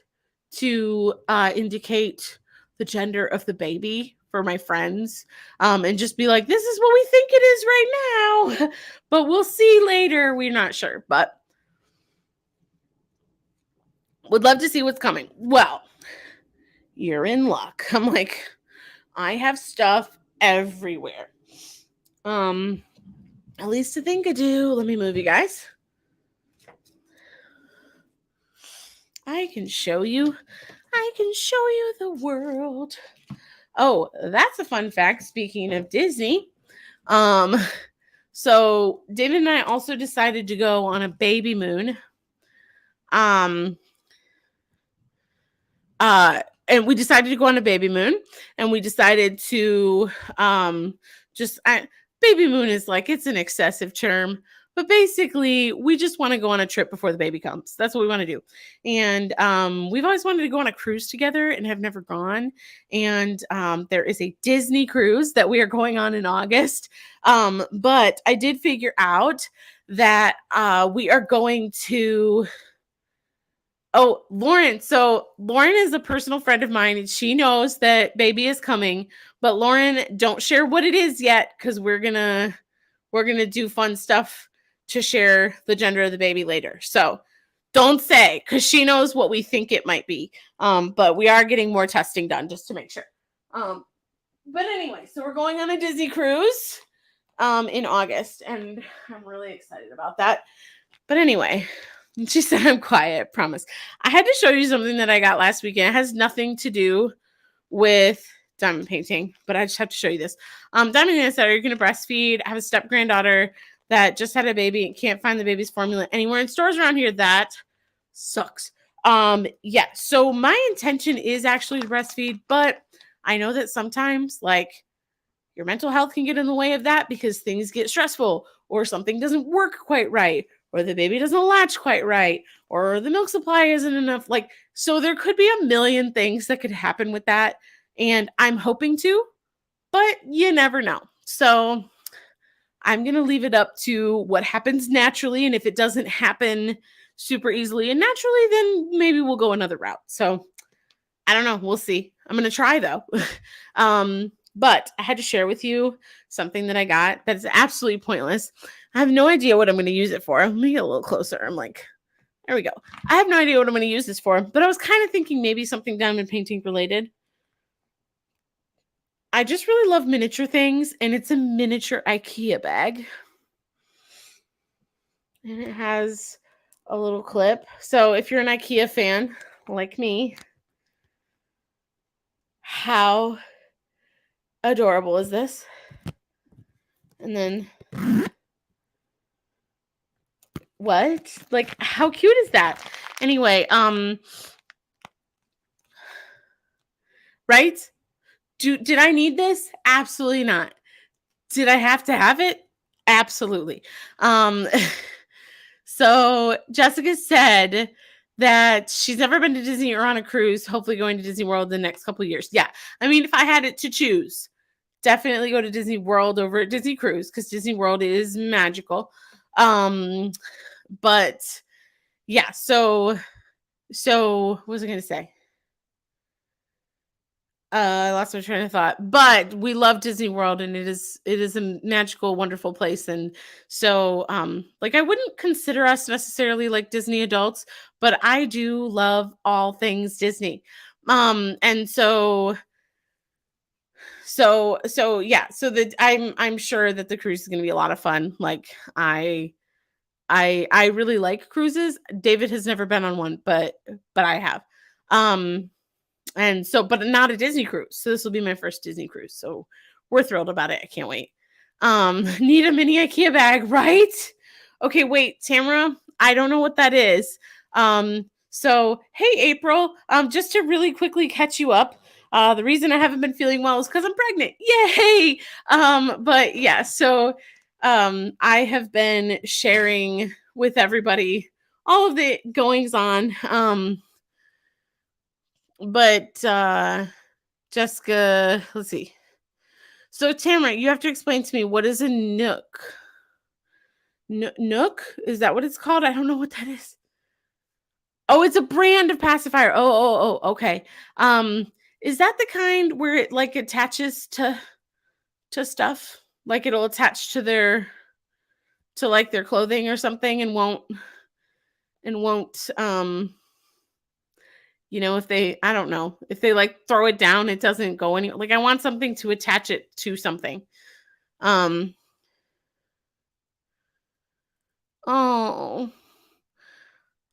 to indicate the gender of the baby for my friends, and just be like, this is what we think it is right now, but we'll see later. We're not sure, but would love to see what's coming. Well, you're in luck. I'm like, I have stuff everywhere. At least I think I do. Let me move you guys. I can show you the world. Oh, that's a fun fact. Speaking of Disney, so David and I also decided to go on a baby moon. And we decided to go on a baby moon, and we decided to baby moon is like, it's an excessive term, but basically we just want to go on a trip before the baby comes. That's what we want to do. And we've always wanted to go on a cruise together and have never gone. And there is a Disney cruise that we are going on in August. But I did figure out that we are going to. Oh, Lauren. So Lauren is a personal friend of mine, and she knows that baby is coming. But Lauren, don't share what it is yet, because we're gonna do fun stuff to share the gender of the baby later. So don't say, because she knows what we think it might be. But we are getting more testing done just to make sure. But anyway, so we're going on a Disney cruise in August, and I'm really excited about that. But anyway. She said, I'm quiet, promise. I had to show you something that I got last weekend. It has nothing to do with diamond painting, but I just have to show you this. Diamond and I said, are you going to breastfeed? I have a step granddaughter that just had a baby and can't find the baby's formula anywhere in stores around here. That sucks. Yeah, so my intention is actually to breastfeed, but I know that sometimes, like, your mental health can get in the way of that because things get stressful, or something doesn't work quite right, or the baby doesn't latch quite right, or the milk supply isn't enough. Like, so there could be a million things that could happen with that. And I'm hoping to, but you never know. So I'm going to leave it up to what happens naturally. And if it doesn't happen super easily and naturally, then maybe we'll go another route. So I don't know. We'll see. I'm going to try though. But I had to share with you something that I got that is absolutely pointless. I have no idea what I'm going to use it for. Let me get a little closer. I'm like, there we go. I have no idea what I'm going to use this for, but I was kind of thinking maybe something diamond painting related. I just really love miniature things, and it's a miniature IKEA bag. And it has a little clip. So if you're an IKEA fan like me, how adorable is this? And then what? Like, how cute is that? Anyway, right? Did I need this? Absolutely not. Did I have to have it? Absolutely. So Jessica said that she's never been to Disney or on a cruise, hopefully going to Disney World in the next couple of years. Yeah. I mean, if I had it to choose, definitely go to Disney World over at Disney Cruise, because Disney World is magical. But yeah, so what was I going to say? I lost my train of thought, but we love Disney World, and it is a magical, wonderful place. And so, like, I wouldn't consider us necessarily like Disney adults, but I do love all things Disney. And so So yeah, so that I'm sure that the cruise is going to be a lot of fun. Like I really like cruises. David has never been on one, but I have. Um and so but not a Disney cruise. So this will be my first Disney cruise. So we're thrilled about it. I can't wait. Need a mini IKEA bag, right? Okay, wait, Tamara, I don't know what that is. So hey April, just to really quickly catch you up. The reason I haven't been feeling well is because I'm pregnant. Yay! But yeah, so I have been sharing with everybody all of the goings on. But Jessica, let's see. So Tamara, you have to explain to me, what is a Nook? Nook? Is that what it's called? I don't know what that is. Oh, it's a brand of pacifier. Okay. Is that the kind where it like attaches to stuff? Like it'll attach to like their clothing or something and won't if they, I don't know, if they like throw it down, it doesn't go any, like I want something to attach it to something. Um oh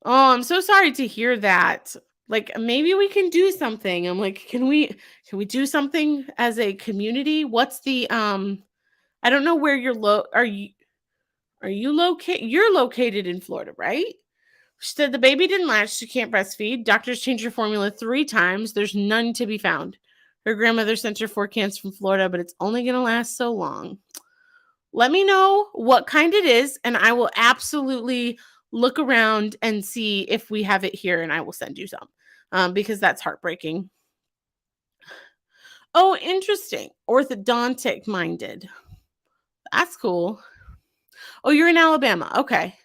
I'm so sorry to hear that. Like maybe we can do something. I'm like, can we do something as a community? What's the I don't know where are you located? You're located in Florida, right? She said the baby didn't latch. She can't breastfeed. Doctors changed her formula 3 times. There's none to be found. Her grandmother sent her 4 cans from Florida, but it's only going to last so long. Let me know what kind it is, and I will absolutely look around and see if we have it here, and I will send you some because that's heartbreaking. Oh, interesting. Orthodontic minded. That's cool. Oh, you're in Alabama. Okay.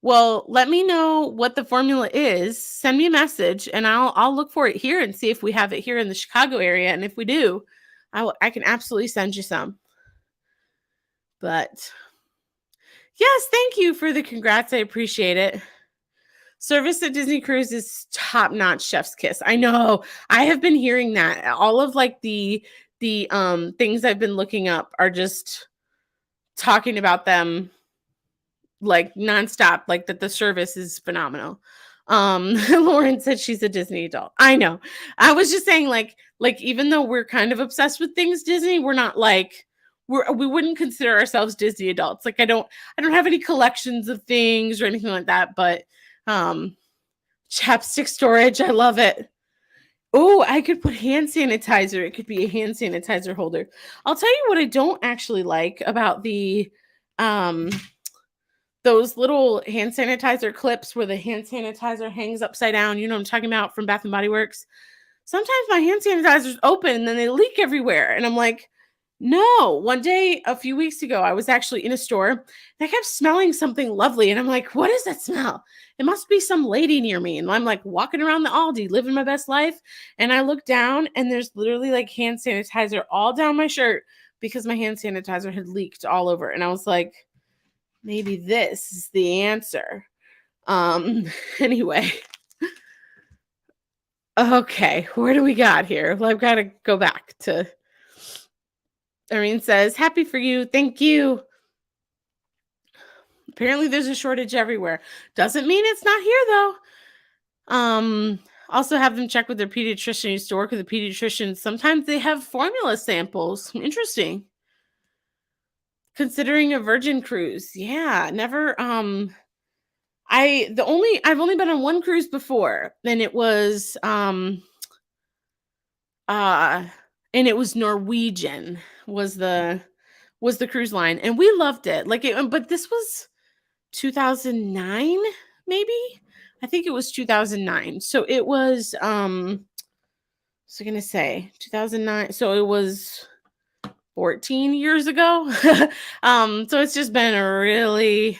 Well, let me know what the formula is. Send me a message and I'll look for it here and see if we have it here in the Chicago area. And if we do, I can absolutely send you some. But yes, thank you for the congrats. I appreciate it. Service at Disney Cruise is top-notch, chef's kiss. I know. I have been hearing that. All of like the things I've been looking up are just talking about them like nonstop, like that the service is phenomenal. Lauren said she's a Disney adult. I know. I was just saying like even though we're kind of obsessed with things Disney, we're not like we wouldn't consider ourselves Disney adults. Like I don't have any collections of things or anything like that, but chapstick storage, I love it. Oh, I could put hand sanitizer. It could be a hand sanitizer holder. I'll tell you what I don't actually like about the those little hand sanitizer clips where the hand sanitizer hangs upside down. You know what I'm talking about from Bath and Body Works. Sometimes my hand sanitizer's open and then they leak everywhere. And I'm like, no. One day, a few weeks ago, I was actually in a store and I kept smelling something lovely. And I'm like, what is that smell? It must be some lady near me. And I'm like walking around the Aldi, living my best life. And I look down and there's literally like hand sanitizer all down my shirt because my hand sanitizer had leaked all over. And I was like, maybe this is the answer. Anyway. Okay, where do we got here? Well, I've got to go back to Irene says, happy for you. Thank you. Apparently there's a shortage everywhere. Doesn't mean it's not here though. Also have them check with their pediatrician. Used to work with a pediatrician. Sometimes they have formula samples. Interesting. Considering a virgin cruise. Yeah, never I've only been on one cruise before, and it was and it was Norwegian was the cruise line, and we loved it. Like it, but this was 2009 maybe. I think it was 2009. So it was so going to say 2009. So it was 14 years ago. So it's just been a really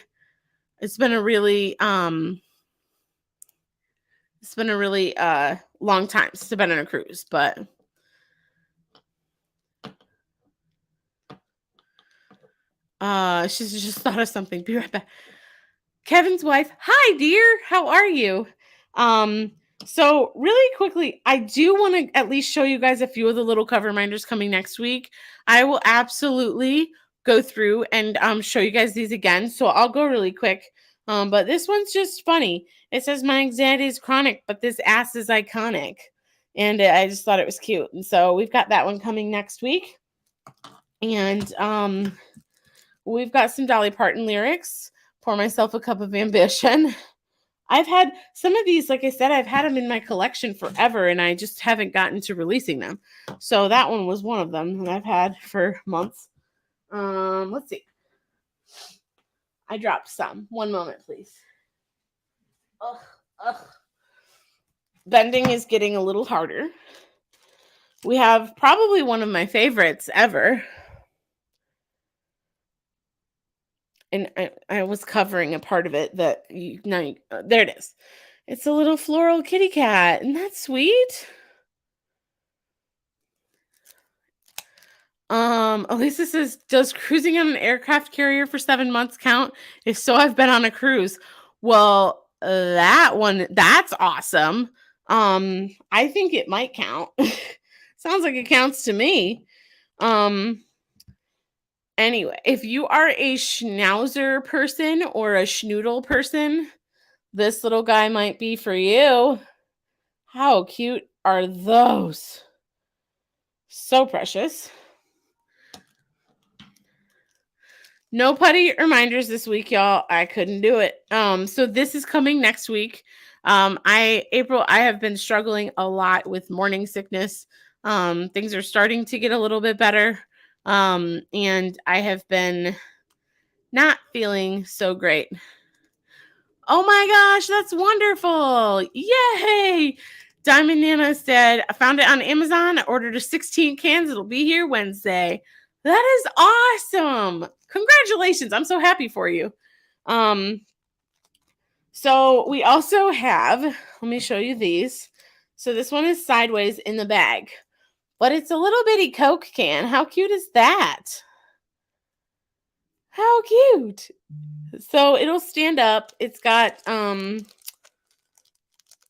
long time since I've been on a cruise, but she's just thought of something. Be right back. Kevin's wife. Hi, dear. How are you? So really quickly, I do want to at least show you guys a few of the little cover minders coming next week. I will absolutely go through and show you guys these again. So I'll go really quick. But this one's just funny. It says my anxiety is chronic, but this ass is iconic. And I just thought it was cute. And so we've got that one coming next week. And we've got some Dolly Parton lyrics. Pour myself a cup of ambition. I've had some of these, like I said, I've had them in my collection forever, and I just haven't gotten to releasing them. So that one was one of them that I've had for months. Let's see. I dropped some. One moment, please. Ugh. Bending is getting a little harder. We have probably one of my favorites ever. And I was covering a part of it that there it is. It's a little floral kitty cat. Isn't that sweet? Elisa says, does cruising on an aircraft carrier for 7 months count? If so, I've been on a cruise. Well, that's awesome. I think it might count. Sounds like it counts to me. Anyway, if you are a schnauzer person or a schnoodle person, this little guy might be for you. How cute are those? So precious. No putty reminders this week, y'all. I couldn't do it. So this is coming next week. I have been struggling a lot with morning sickness. Things are starting to get a little bit better. And I have been not feeling so great. Oh my gosh, that's wonderful. Yay. Diamond Nana said, I found it on Amazon. I ordered 16 cans. It'll be here Wednesday. That is awesome. Congratulations. I'm so happy for you. So we also have, let me show you these. So this one is sideways in the bag, but it's a little bitty Coke can. How cute is that? How cute. So it'll stand up. It's got,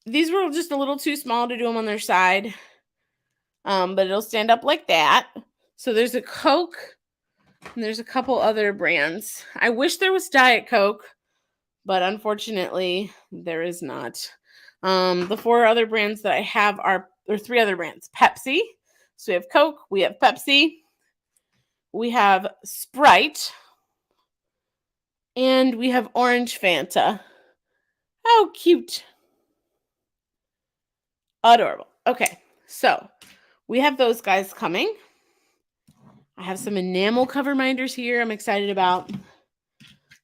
these were just a little too small to do them on their side. But it'll stand up like that. So there's a Coke and there's a couple other brands. I wish there was Diet Coke, but unfortunately there is not. The 4 other brands that I have are 3 other brands. Pepsi. So we have Coke, we have Pepsi, we have Sprite, and we have Orange Fanta. How cute. Adorable. Okay, so we have those guys coming. I have some enamel cover minders here I'm excited about.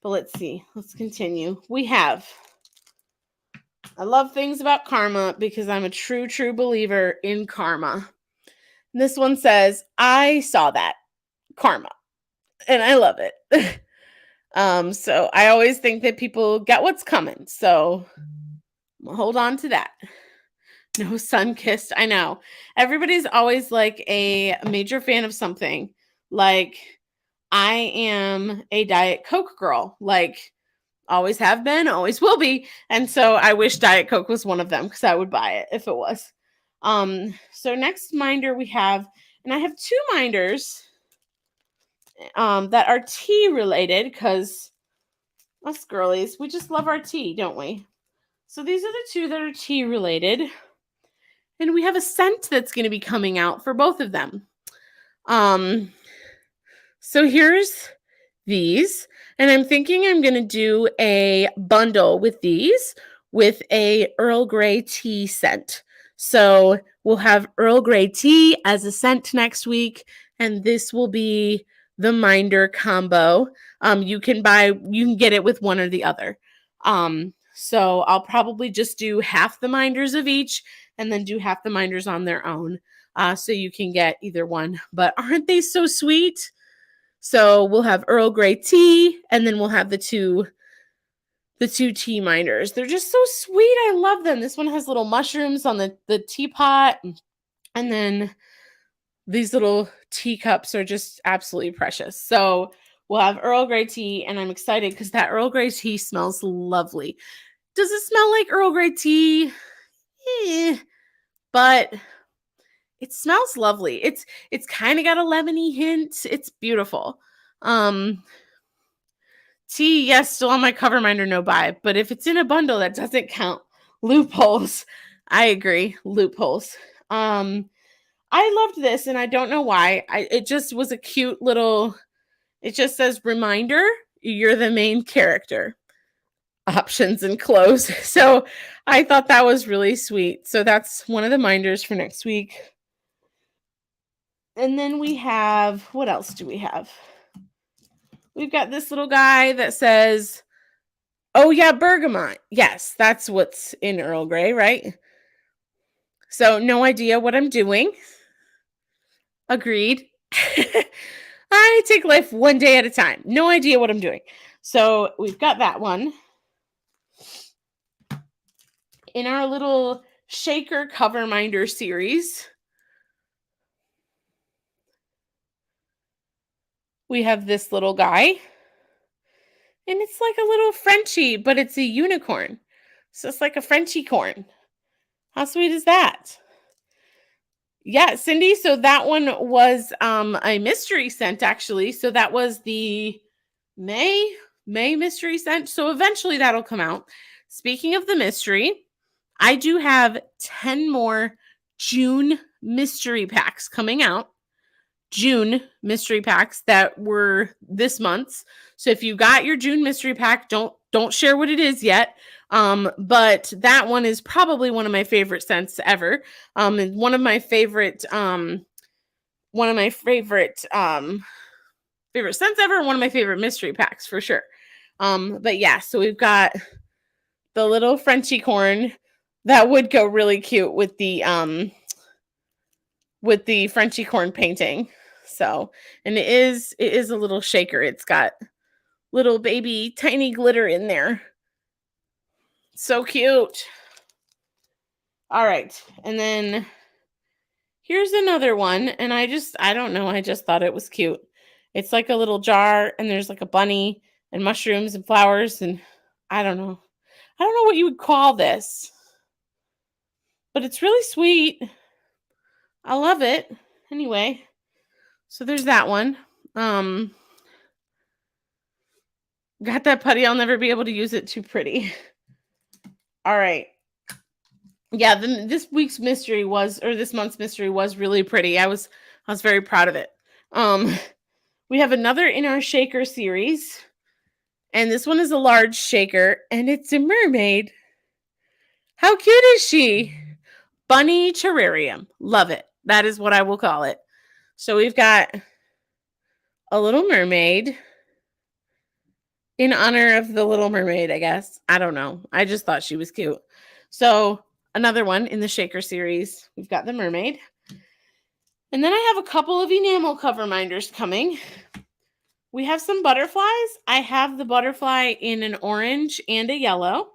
But let's see. Let's continue. I love things about karma because I'm a true believer in karma. And this one says, I saw that. Karma. And I love it. So I always think that people get what's coming. So hold on to that. No sun kissed. I know. Everybody's always like a major fan of something. Like, I am a Diet Coke girl. Like, always have been, always will be. And so I wish Diet Coke was one of them because I would buy it if it was. So next minder we have, and I have 2 minders that are tea related because us girlies, we just love our tea, don't we? So these are the 2 that are tea related. And we have a scent that's going to be coming out for both of them. So here's these. And I'm thinking I'm going to do a bundle with these with a Earl Grey tea scent. So we'll have Earl Grey tea as a scent next week. And this will be the minder combo. You can get it with one or the other. So I'll probably just do half the minders of each and then do half the minders on their own. So you can get either one. But aren't they so sweet? So we'll have Earl Grey tea, and then we'll have the two tea minders. They're just so sweet. I love them. This one has little mushrooms on the teapot. And then these little teacups are just absolutely precious. So we'll have Earl Grey tea, and I'm excited because that Earl Grey tea smells lovely. Does it smell like Earl Grey tea? but it smells lovely. It's kind of got a lemony hint. It's beautiful. Tea, yes, still on my cover minder, no buy. But if it's in a bundle, that doesn't count. Loopholes. I agree. Loopholes. I loved this, and I don't know why. It just was a cute little. It just says reminder, you're the main character. Options and close. So I thought that was really sweet. So that's one of the minders for next week. And then we have, what else do we have? We've got this little guy that says, oh yeah, bergamot. Yes, that's what's in Earl Grey, right? So no idea what I'm doing. Agreed. I take life one day at a time. No idea what I'm doing. So we've got that one. In our little shaker cover minder series, we have this little guy. And it's like a little Frenchie, but it's a unicorn. So it's like a Frenchie corn. How sweet is that? Yeah, Cindy. So that one was a mystery scent, actually. So that was the May mystery scent. So eventually that'll come out. Speaking of the mystery, I do have 10 more June mystery packs coming out. June mystery packs that were this month's. So if you got your June mystery pack, don't share what it is yet. But that one is probably one of my favorite scents ever. And one of my favorite favorite scents ever, one of my favorite mystery packs for sure. But yeah, so we've got the little Frenchie corn that would go really cute with the Frenchie corn painting. So, and it is a little shaker. It's got little baby tiny glitter in there. So cute. All right. And then here's another one. And I don't know. I just thought it was cute. It's like a little jar and there's like a bunny and mushrooms and flowers. And I don't know. I don't know what you would call this, but it's really sweet. I love it. Anyway, so there's that one. Got that putty. I'll never be able to use it. Too pretty. All right. Yeah, this month's mystery was really pretty. I was very proud of it. We have another in our shaker series, and this one is a large shaker, and it's a mermaid. How cute is she? Bunny terrarium. Love it. That is what I will call it. So we've got a little mermaid in honor of the Little Mermaid, I guess. I don't know. I just thought she was cute. So another one in the shaker series. We've got the mermaid. And then I have a couple of enamel cover minders coming. We have some butterflies. I have the butterfly in an orange and a yellow.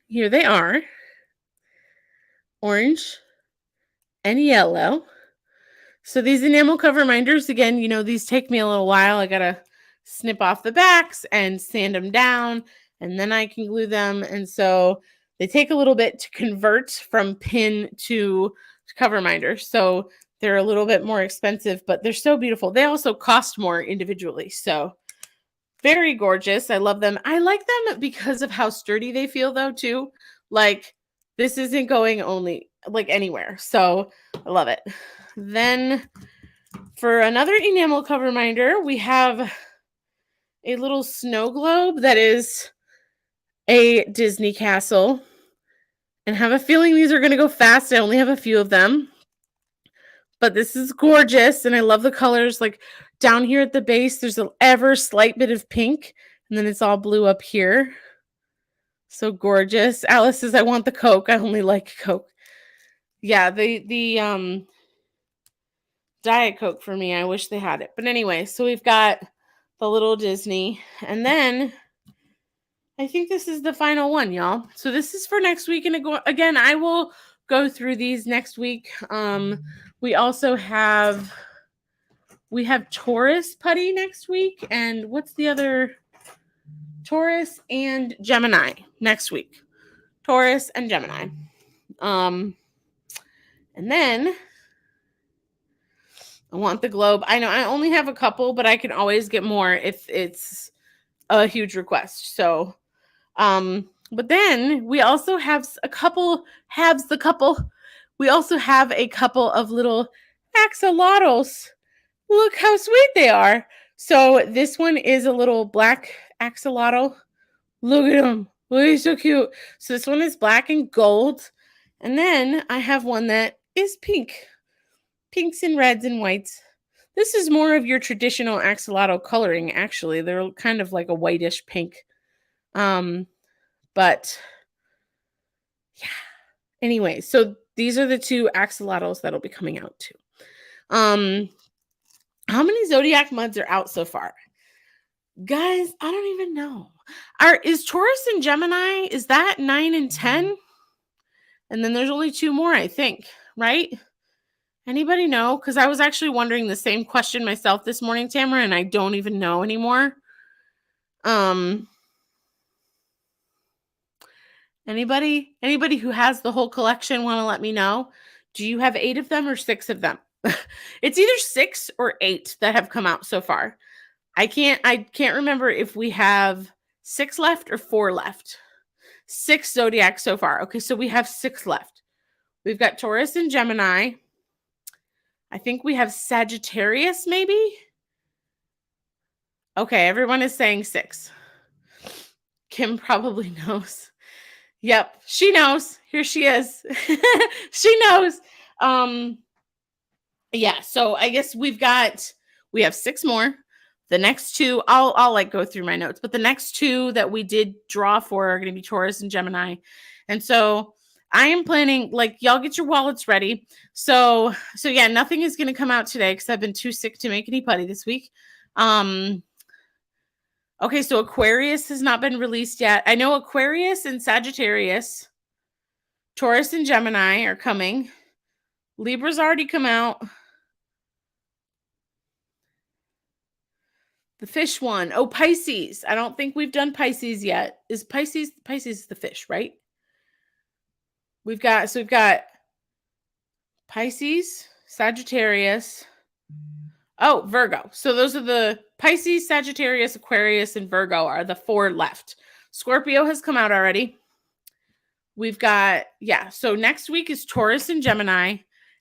Here they are. Orange and yellow. So these enamel cover minders, again, these take me a little while. I got to snip off the backs and sand them down, and then I can glue them. And so they take a little bit to convert from pin to cover minder. So they're a little bit more expensive, but they're so beautiful. They also cost more individually. So very gorgeous. I love them. I like them because of how sturdy they feel, though, too. Like, this isn't going only like anywhere. So I love it. Then for another enamel cover minder, we have a little snow globe that is a Disney castle. And have a feeling these are going to go fast. I only have a few of them. But this is gorgeous. And I love the colors. Like down here at the base, there's an ever slight bit of pink. And then it's all blue up here. So gorgeous. Alice says, I want the Coke. I only like Coke. Yeah, the Diet Coke for me. I wish they had it. But anyway, so we've got the little Disney. And then I think this is the final one, y'all. So this is for next week. And again, I will go through these next week. We also have Taurus putty next week. And what's the other? Taurus and Gemini next week. Taurus, and Gemini. And then I want the globe. I know I only have a couple, but I can always get more if it's a huge request. So, but then we also have we also have a couple of little axolotls. Look how sweet they are. So this one is a little black axolotl. Look at him. Oh, he's so cute. So this one is black and gold. And then I have one that is pink. Pinks and reds and whites. This is more of your traditional axolotl coloring, actually. They're kind of like a whitish pink. But yeah. Anyway, so these are the two axolotls that'll be coming out too. How many Zodiac muds are out so far? Guys, I don't even know. Is Taurus and Gemini, is that 9 and 10? And then there's only 2 more, I think, right? Anybody know? Because I was actually wondering the same question myself this morning, Tamara, and I don't even know anymore. Anybody who has the whole collection want to let me know? Do you have 8 of them or 6 of them? It's either 6 or 8 that have come out so far. I can't remember if we have 6 left or 4 left. 6 Zodiac so far. Okay, so we have 6 left. We've got Taurus and Gemini. I think we have Sagittarius, maybe? Okay, everyone is saying 6. Kim probably knows. Yep, she knows. Here she is. She knows. Yeah, so I guess we have 6 more. The next 2, I'll like go through my notes, but the next 2 that we did draw for are going to be Taurus and Gemini. And so I am planning, like, y'all get your wallets ready. So yeah, nothing is going to come out today because I've been too sick to make any putty this week. Okay, so Aquarius has not been released yet. I know Aquarius and Sagittarius, Taurus and Gemini are coming. Libra's already come out. The fish one. Oh, Pisces. I don't think we've done Pisces yet. Is Pisces the fish, right? We've got Pisces, Sagittarius. Oh, Virgo. So those are the Pisces, Sagittarius, Aquarius, and Virgo are the 4 left. Scorpio has come out already. We've got, yeah. So next week is Taurus and Gemini.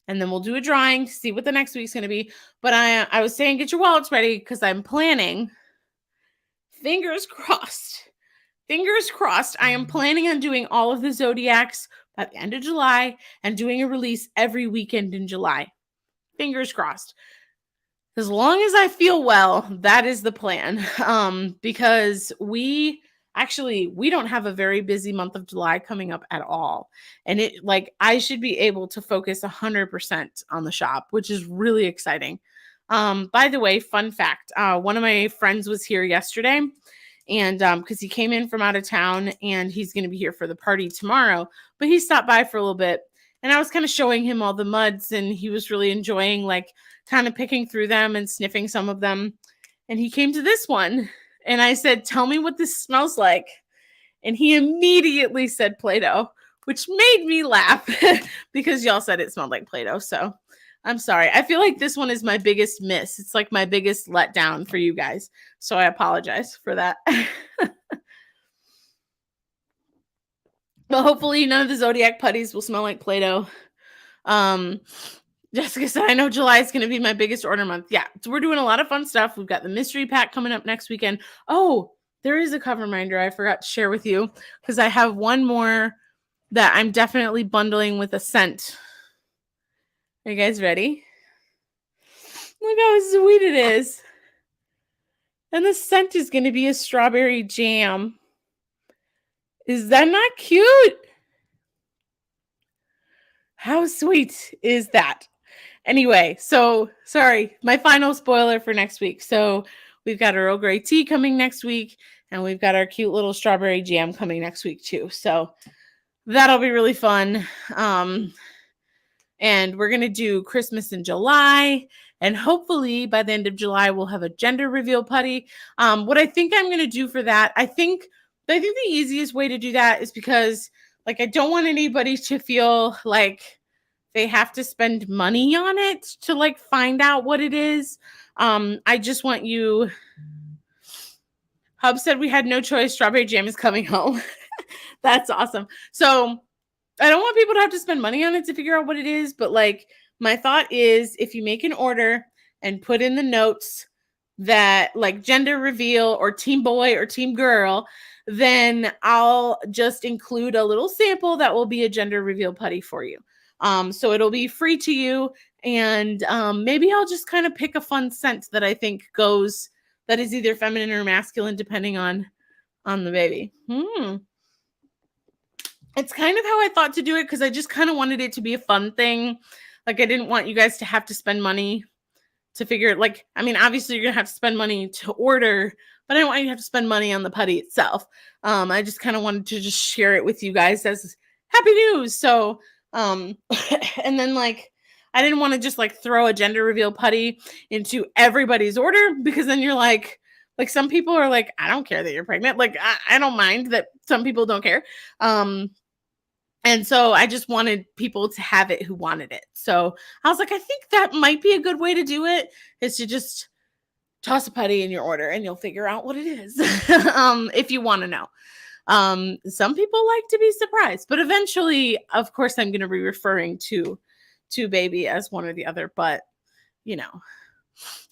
And then we'll do a drawing to see what the next week's going to be. But I was saying, get your wallets ready because I'm planning. Fingers crossed. I am planning on doing all of the Zodiacs by the end of July and doing a release every weekend in July. Fingers crossed. As long as I feel well, that is the plan. Because we don't have a very busy month of July coming up at all. And I should be able to focus 100% on the shop, which is really exciting. By the way, fun fact, one of my friends was here yesterday and because he came in from out of town and he's going to be here for the party tomorrow, but he stopped by for a little bit and I was kind of showing him all the muds and he was really enjoying kind of picking through them and sniffing some of them. And he came to this one. And I said, tell me what this smells like. And he immediately said Play-Doh, which made me laugh because y'all said it smelled like Play-Doh. So I'm sorry. I feel like this one is my biggest miss. It's like my biggest letdown for you guys. So I apologize for that. But hopefully none of the Zodiac putties will smell like Play-Doh. Jessica said, I know July is going to be my biggest order month. Yeah, so we're doing a lot of fun stuff. We've got the mystery pack coming up next weekend. Oh, there is a cover reminder I forgot to share with you because I have one more that I'm definitely bundling with a scent. Are you guys ready? Look how sweet it is. And the scent is going to be a strawberry jam. Is that not cute? How sweet is that? Anyway, so sorry, my final spoiler for next week. So we've got our Earl Grey tea coming next week, and we've got our cute little strawberry jam coming next week too. So that'll be really fun. And we're going to do Christmas in July, and hopefully by the end of July, we'll have a gender reveal putty. What I think I'm going to do for that, I think the easiest way to do that is because Like, I don't want anybody to feel like they have to spend money on it to like find out what it is. I just want you. Hub said we had no choice. Strawberry jam is coming home. That's awesome. So I don't want people to have to spend money on it to figure out what it is, but like my thought is if you make an order and put in the notes that like gender reveal or team boy or team girl, then I'll just include a little sample that will be a gender reveal putty for you. So it'll be free to you, and maybe I'll just kind of pick a fun scent that I think goes that is either feminine or masculine depending on the baby. It's kind of how I thought to do it because I just kind of wanted it to be a fun thing. Like I didn't want you guys to have to spend money to figure it. Like, I mean, obviously you're gonna have to spend money to order, but I don't want you to have to spend money on the putty itself. I just kind of wanted to just share it with you guys as happy news. So, and then like I didn't want to just like throw a gender reveal putty into everybody's order because then you're like some people are like, I don't care that you're pregnant. Like I don't mind that some people don't care. And so I just wanted people to have it who wanted it. So I was like, I think that might be a good way to do it is to just toss a putty in your order and you'll figure out what it is. If you want to know. Some people like to be surprised, but eventually, of course, I'm going to be referring to baby as one or the other, but you know,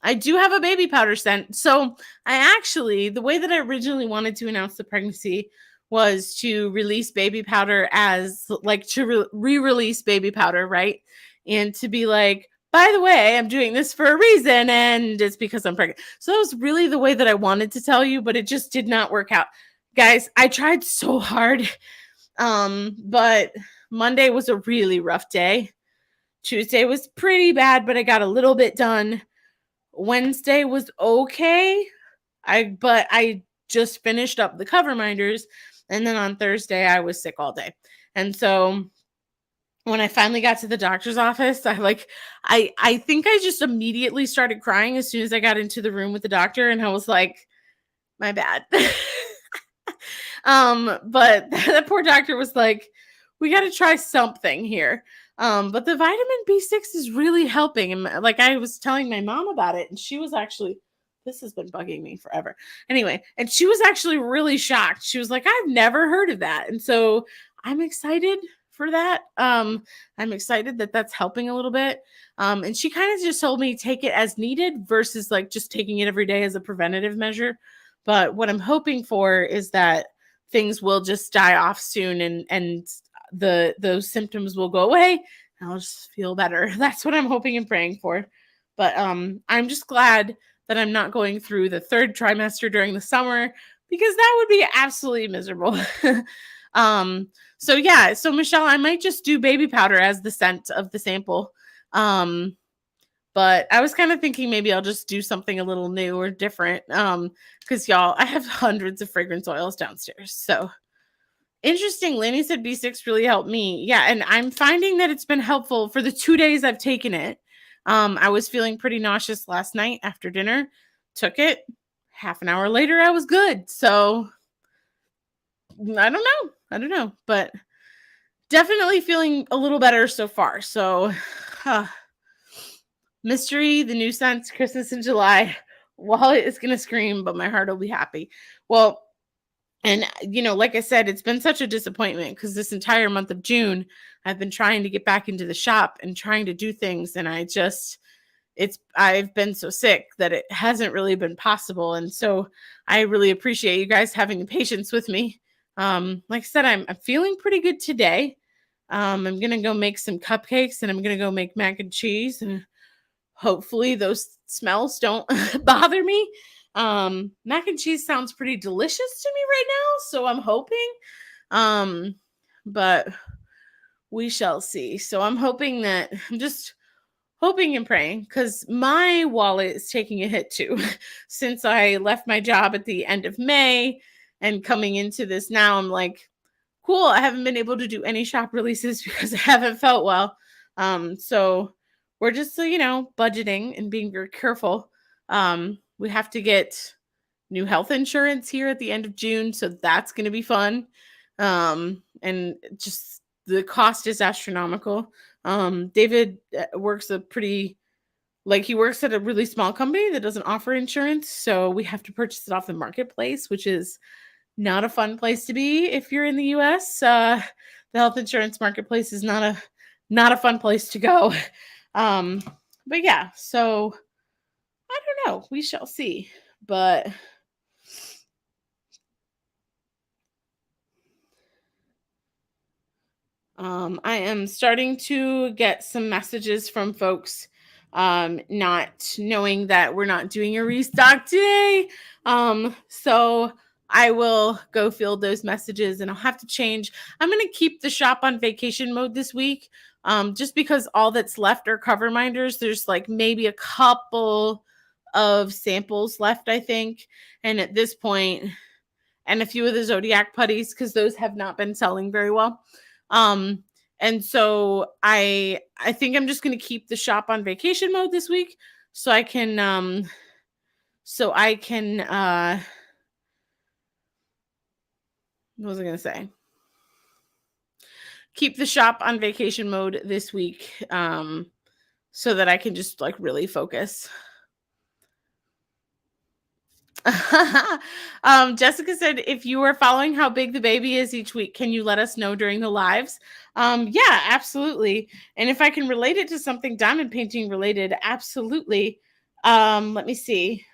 I do have a baby powder scent. So I actually, the way that I originally wanted to announce the pregnancy was to release baby powder as like to re-release baby powder, right? And to be like, by the way, I'm doing this for a reason and it's because I'm pregnant. So that was really the way that I wanted to tell you, but it just did not work out. Guys, I tried so hard. But Monday was a really rough day. Tuesday was pretty bad, but I got a little bit done. Wednesday was okay. But I just finished up the cover minders. And then on Thursday, I was sick all day. And so when I finally got to the doctor's office, I think I just immediately started crying as soon as I got into the room with the doctor. And I was like, my bad. But that poor doctor was like, we got to try something here. But the vitamin B6 is really helping. And like I was telling my mom about it, and she was actually, this has been bugging me forever. Anyway, and she was actually really shocked. She was like, I've never heard of that. And so I'm excited for that. I'm excited that that's helping a little bit. And she kind of just told me take it as needed versus like just taking it every day as a preventative measure. But what I'm hoping for is that things will just die off soon and those symptoms will go away and I'll just feel better. That's what I'm hoping and praying for. But I'm just glad that I'm not going through the third trimester during the summer because that would be absolutely miserable. So yeah, so Michelle, I might just do baby powder as the scent of the sample. But I was kind of thinking maybe I'll just do something a little new or different. Because y'all, I have hundreds of fragrance oils downstairs. So interesting. Lanny said B6 really helped me. Yeah, and I'm finding that it's been helpful for the 2 days I've taken it. I was feeling pretty nauseous last night after dinner. Took it. Half an hour later, I was good. So I don't know. But definitely feeling a little better so far. So mystery, the new scent, Christmas in July. Wallet is going to scream, but my heart will be happy. Well, and, you know, like I said, it's been such a disappointment because this entire month of June, I've been trying to get back into the shop and trying to do things. And I've been so sick that it hasn't really been possible. And so I really appreciate you guys having the patience with me. Like I said, I'm feeling pretty good today. I'm going to go make some cupcakes and I'm going to go make mac and cheese. And hopefully those smells don't bother me. Mac and cheese sounds pretty delicious to me right now, so I'm hoping. But we shall see. So I'm just hoping and praying because my wallet is taking a hit too. Since I left my job at the end of May and coming into this now, I'm like, cool, I haven't been able to do any shop releases because I haven't felt well. So we're just, budgeting and being very careful. We have to get new health insurance here at the end of June. So that's going to be fun. And just the cost is astronomical. David works he works at a really small company that doesn't offer insurance, so we have to purchase it off the marketplace, which is not a fun place to be if you're in the US. The health insurance marketplace is not a fun place to go. Um, but yeah, so I don't know. We shall see. But I am starting to get some messages from folks not knowing that we're not doing a restock today. So I will go field those messages and I'll have to change. I'm going to keep the shop on vacation mode this week just because all that's left are cover minders. There's like maybe a couple of samples left, I think. And at this point, and a few of the Zodiac putties because those have not been selling very well. And so I think I'm just going to keep the shop on vacation mode this week so I can what was I going to say? Keep the shop on vacation mode this week so that I can just like really focus. Jessica said, if you are following how big the baby is each week, can you let us know during the lives? Yeah, absolutely. And if I can relate it to something diamond painting related, absolutely. Let me see.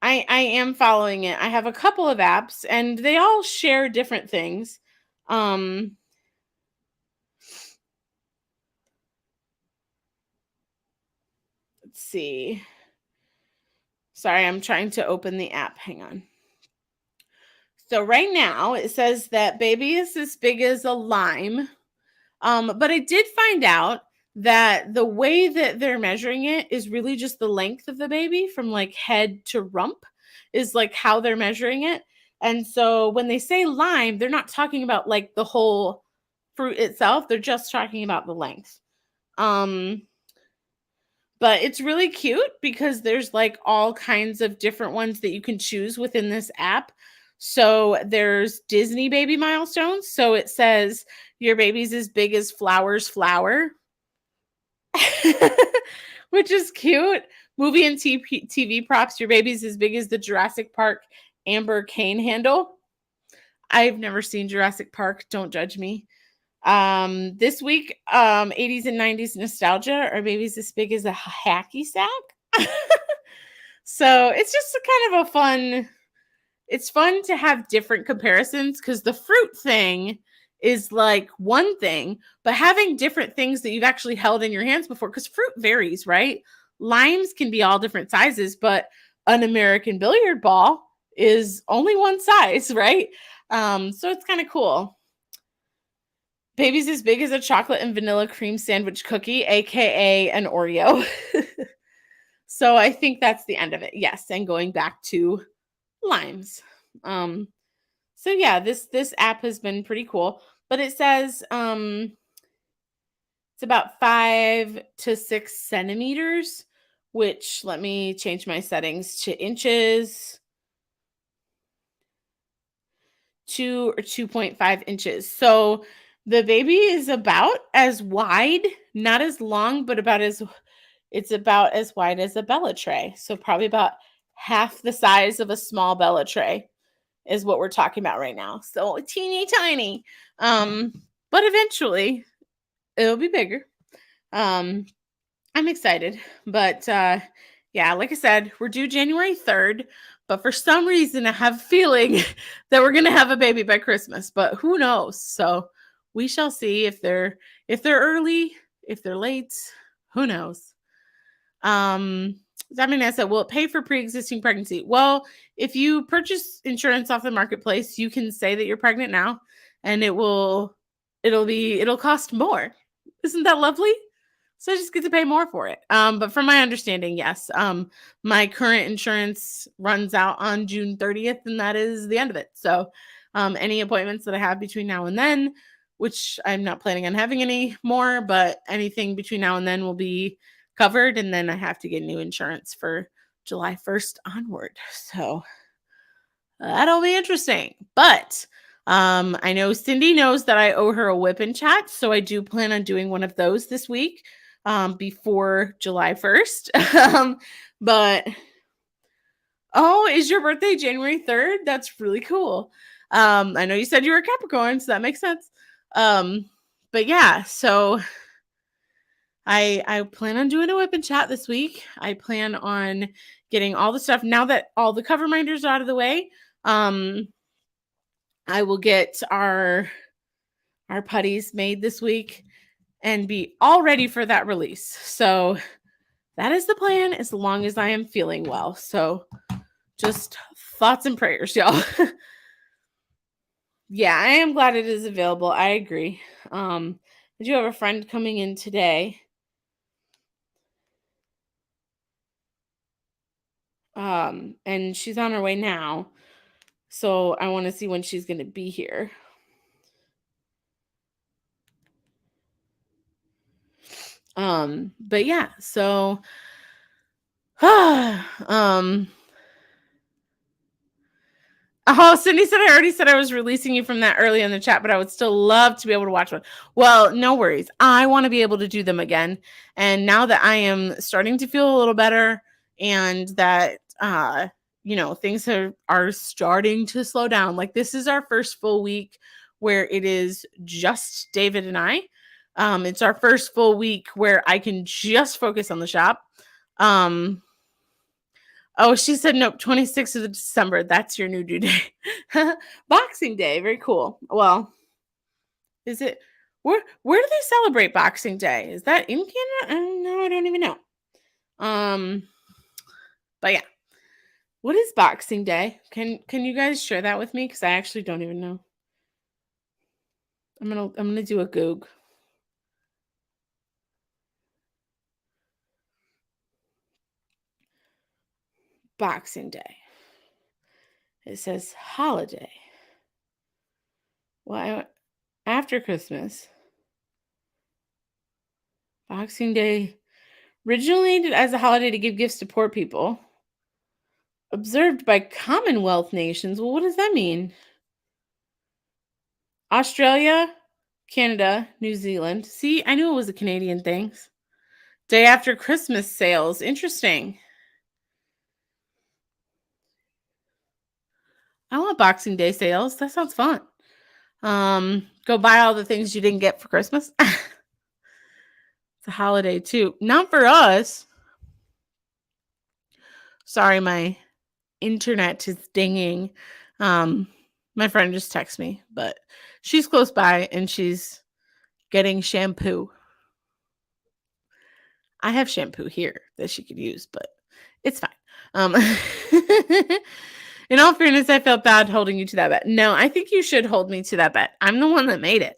I am following it. I have a couple of apps and they all share different things. Let's see. Sorry, I'm trying to open the app. Hang on. So right now it says that baby is as big as a lime. But I did find out that the way that they're measuring it is really just the length of the baby from like head to rump is like how they're measuring it. And so when they say lime, they're not talking about like the whole fruit itself. They're just talking about the length. But it's really cute because there's like all kinds of different ones that you can choose within this app. So there's Disney baby milestones. So it says your baby's as big as Flowers flower, which is cute. Movie and TV props. Your baby's as big as the Jurassic Park Amber cane handle. I've never seen Jurassic Park. Don't judge me. This week, 80s and 90s nostalgia. Our baby's as big as a hacky sack. So it's just a kind of a fun. It's fun to have different comparisons because the fruit thing is like one thing, but having different things that you've actually held in your hands before, because fruit varies, right? Limes can be all different sizes, but an American billiard ball is only one size, right? So it's kind of cool. Baby's as big as a chocolate and vanilla cream sandwich cookie, aka an Oreo. So I think that's the end of it. Yes, and going back to limes. So yeah, this app has been pretty cool, but it says it's about 5 to 6 centimeters, which let me change my settings to inches. 2 or 2.5 inches. So the baby is about as wide, not as long, but it's about as wide as a Bella tray. So probably about half the size of a small Bella tray is what we're talking about right now. So teeny tiny. But eventually it'll be bigger. I'm excited. But yeah, like I said, we're due January 3rd. But for some reason, I have a feeling that we're gonna have a baby by Christmas. But who knows? So we shall see if they're early, if they're late. Who knows? Diamond said, will it pay for pre-existing pregnancy? Well, if you purchase insurance off the marketplace, you can say that you're pregnant now, and it'll cost more. Isn't that lovely? So I just get to pay more for it. But from my understanding, yes. My current insurance runs out on June 30th, and that is the end of it. So any appointments that I have between now and then, which I'm not planning on having any more, but anything between now and then will be covered. And then I have to get new insurance for July 1st onward. So that'll be interesting. But I know Cindy knows that I owe her a whip and chat, so I do plan on doing one of those this week before July 1st. But oh, is your birthday January 3rd? That's really cool. I know you said you were a Capricorn, so that makes sense. But yeah, so I plan on doing a whip and chat this week. I plan on getting all the stuff now that all the cover minders are out of the way. I will get our putties made this week and be all ready for that release. So that is the plan as long as I am feeling well. So just thoughts and prayers, y'all. Yeah, I am glad it is available. I agree. I do have a friend coming in today. And she's on her way now. So I want to see when she's going to be here. But yeah, so oh, Cindy said I already said I was releasing you from that early in the chat, but I would still love to be able to watch one. Well, no worries. I want to be able to do them again. And now that I am starting to feel a little better and that things are starting to slow down. Like this is our first full week where it is just David and I. It's our first full week where I can just focus on the shop. Oh, she said, nope, 26th of December. That's your new due date. Boxing Day. Very cool. Well, is it, where do they celebrate Boxing Day? Is that in Canada? No, I don't even know. But yeah. What is Boxing Day? Can you guys share that with me? Because I actually don't even know. I'm gonna do a Goog. Boxing Day. It says holiday. Well, after Christmas. Boxing Day, originated as a holiday to give gifts to poor people. Observed by Commonwealth nations. Well, what does that mean? Australia, Canada, New Zealand. See, I knew it was a Canadian thing. Day after Christmas sales. Interesting. I want Boxing Day sales. That sounds fun. Go buy all the things you didn't get for Christmas. It's a holiday too. Not for us. Sorry, my internet is dinging. My friend just texted me, but she's close by and she's getting shampoo. I have shampoo here that she could use, but it's fine. In all fairness, I felt bad holding you to that bet. No, I think you should hold me to that bet. I'm the one that made it.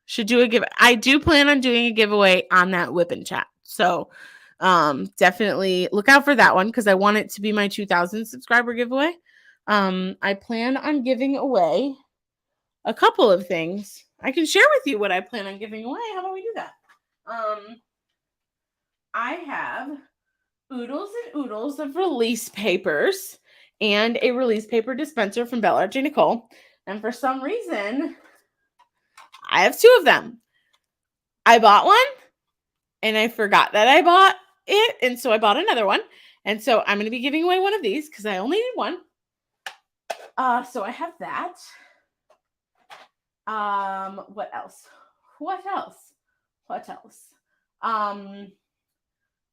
Should do a give. I do plan on doing a giveaway on that whip and chat. So definitely look out for that one because I want it to be my 2,000 subscriber giveaway. I plan on giving away a couple of things. I can share with you what I plan on giving away. How about we do that? I have oodles and oodles of release papers and a release paper dispenser from Bella J. Nicole. And for some reason, I have two of them. I bought one and I forgot that I bought it. And so I bought another one. And so I'm going to be giving away one of these because I only need one. So I have that. What else?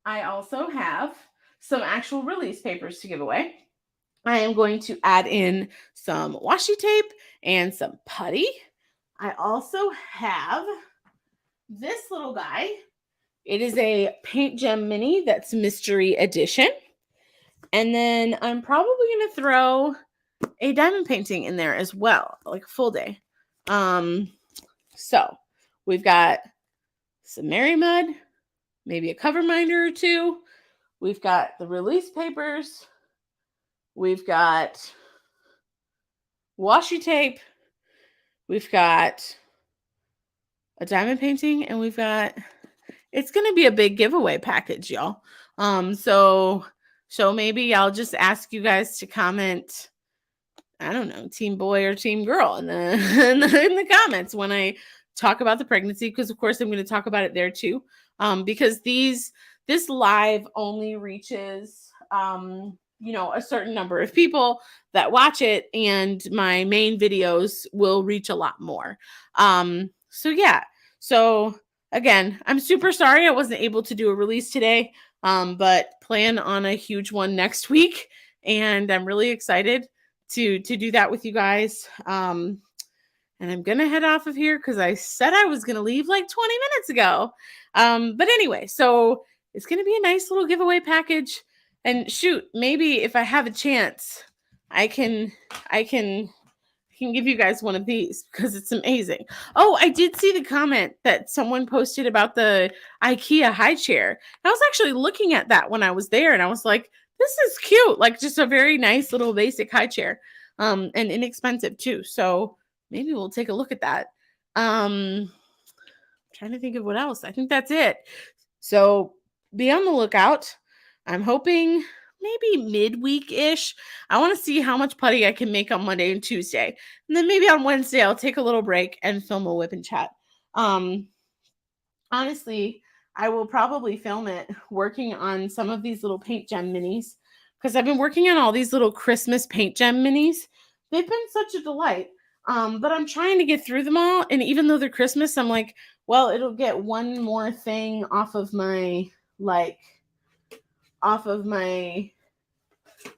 I also have some actual release papers to give away. I am going to add in some washi tape and some putty. I also have this little guy. It is a Paint Gem Mini that's Mystery Edition. And then I'm probably going to throw a diamond painting in there as well, like a full day. So we've got some Mary Mud, maybe a cover minder or two. We've got the release papers. We've got washi tape. We've got a diamond painting, and we've got, it's going to be a big giveaway package, y'all. So maybe I'll just ask you guys to comment I don't know, team boy or team girl in the in the comments when I talk about the pregnancy, because of course I'm going to talk about it there too. Because this live only reaches a certain number of people that watch it, and my main videos will reach a lot more. So yeah. So again, I'm super sorry I wasn't able to do a release today. But plan on a huge one next week, and I'm really excited to do that with you guys. And I'm gonna head off of here because I said I was gonna leave like 20 minutes ago. But anyway, so it's gonna be a nice little giveaway package. And shoot, maybe if I have a chance, I can I can give you guys one of these because it's amazing. Oh, I did see the comment that someone posted about the IKEA high chair. I was actually looking at that when I was there, and I was like, this is cute. Like, just a very nice little basic high chair. And inexpensive too. So maybe we'll take a look at that. Trying to think of what else. I think that's it. So be on the lookout. I'm hoping maybe midweek-ish. I want to see how much putty I can make on Monday and Tuesday. And then maybe on Wednesday I'll take a little break and film a whip and chat. Honestly, I will probably film it working on some of these little paint gem minis, because I've been working on all these little Christmas paint gem minis. They've been such a delight. But I'm trying to get through them all. And even though they're Christmas, I'm like, well, it'll get one more thing off of my,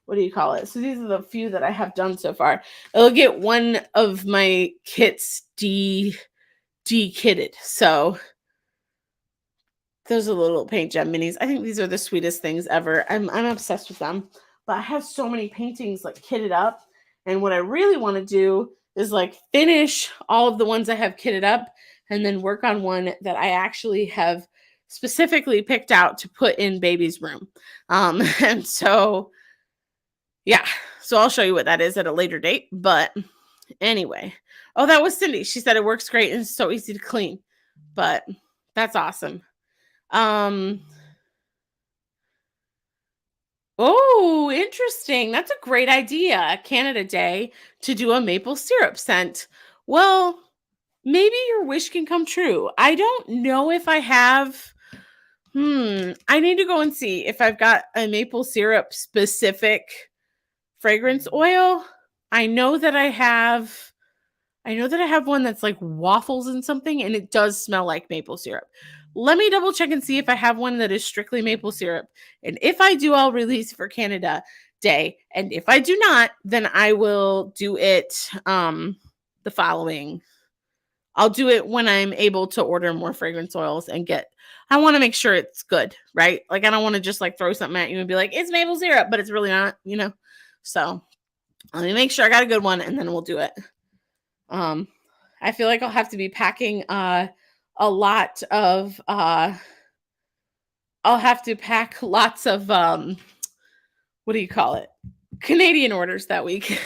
what do you call it? So these are the few that I have done so far. It'll get one of my kits de-kitted. So those are the little paint gem minis. I think these are the sweetest things ever. I'm obsessed with them. But I have so many paintings like kitted up. And what I really want to do is like finish all of the ones I have kitted up and then work on one that I actually have specifically picked out to put in baby's room. And so, yeah. So I'll show you what that is at a later date. But anyway. Oh, that was Cindy. She said it works great and it's so easy to clean. But that's awesome. Oh, interesting. That's a great idea, Canada Day, to do a maple syrup scent. Well, maybe your wish can come true. I don't know if I have. I need to go and see if I've got a maple syrup specific fragrance oil. I know that I have one that's like waffles and something, and it does smell like maple syrup. Let me double check and see if I have one that is strictly maple syrup. And if I do, I'll release for Canada Day. And if I do not, then I will do it the following. I'll do it when I'm able to order more fragrance oils and I want to make sure it's good, right? Like, I don't want to just like throw something at you and be like, it's maple syrup, but it's really not, So let me make sure I got a good one, and then we'll do it. I feel like I'll have to be packing a lot of I'll have to pack lots of what do you call it? Canadian orders that week.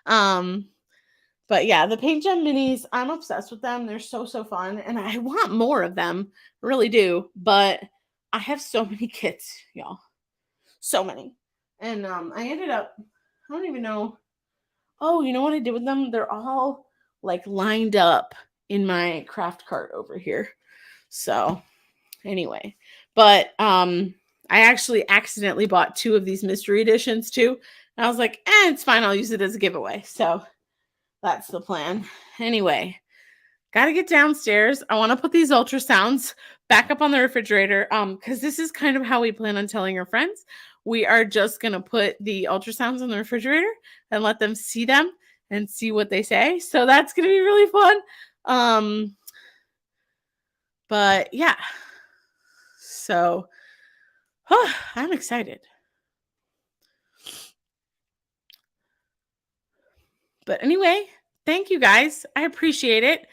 But yeah, the paint gem minis, I'm obsessed with them. They're so fun, and I want more of them. I really do, but I have so many kits, y'all. So many. And I ended up, I don't even know. Oh, you know what I did with them? They're all like lined up in my craft cart over here. So anyway, but I actually accidentally bought 2 of these mystery editions too. And I was like, it's fine. I'll use it as a giveaway. So that's the plan. Anyway, got to get downstairs. I want to put these ultrasounds back up on the refrigerator because this is kind of how we plan on telling our friends. We are just going to put the ultrasounds on the refrigerator and let them see them and see what they say. So that's going to be really fun. But yeah. So I'm excited. But anyway, thank you guys. I appreciate it.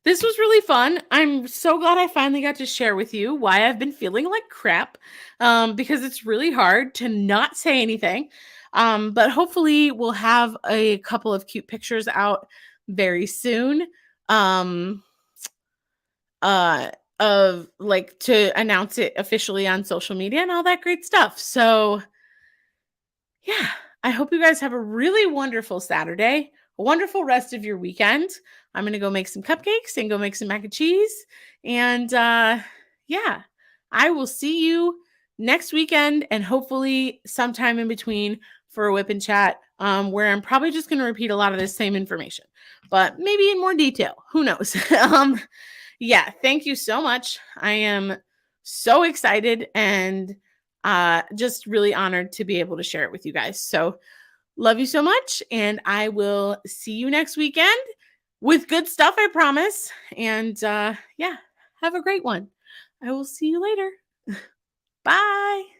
This was really fun. I'm so glad I finally got to share with you why I've been feeling like crap, because it's really hard to not say anything. But hopefully we'll have a couple of cute pictures out very soon of like to announce it officially on social media and all that great stuff. So yeah, I hope you guys have a really wonderful Saturday, a wonderful rest of your weekend. I'm going to go make some cupcakes and go make some mac and cheese. And yeah, I will see you next weekend and hopefully sometime in between for a whip and chat where I'm probably just going to repeat a lot of this same information, but maybe in more detail. Who knows? Yeah, thank you so much. I am so excited and just really honored to be able to share it with you guys. So love you so much. And I will see you next weekend with good stuff, I promise. And yeah, have a great one. I will see you later. Bye.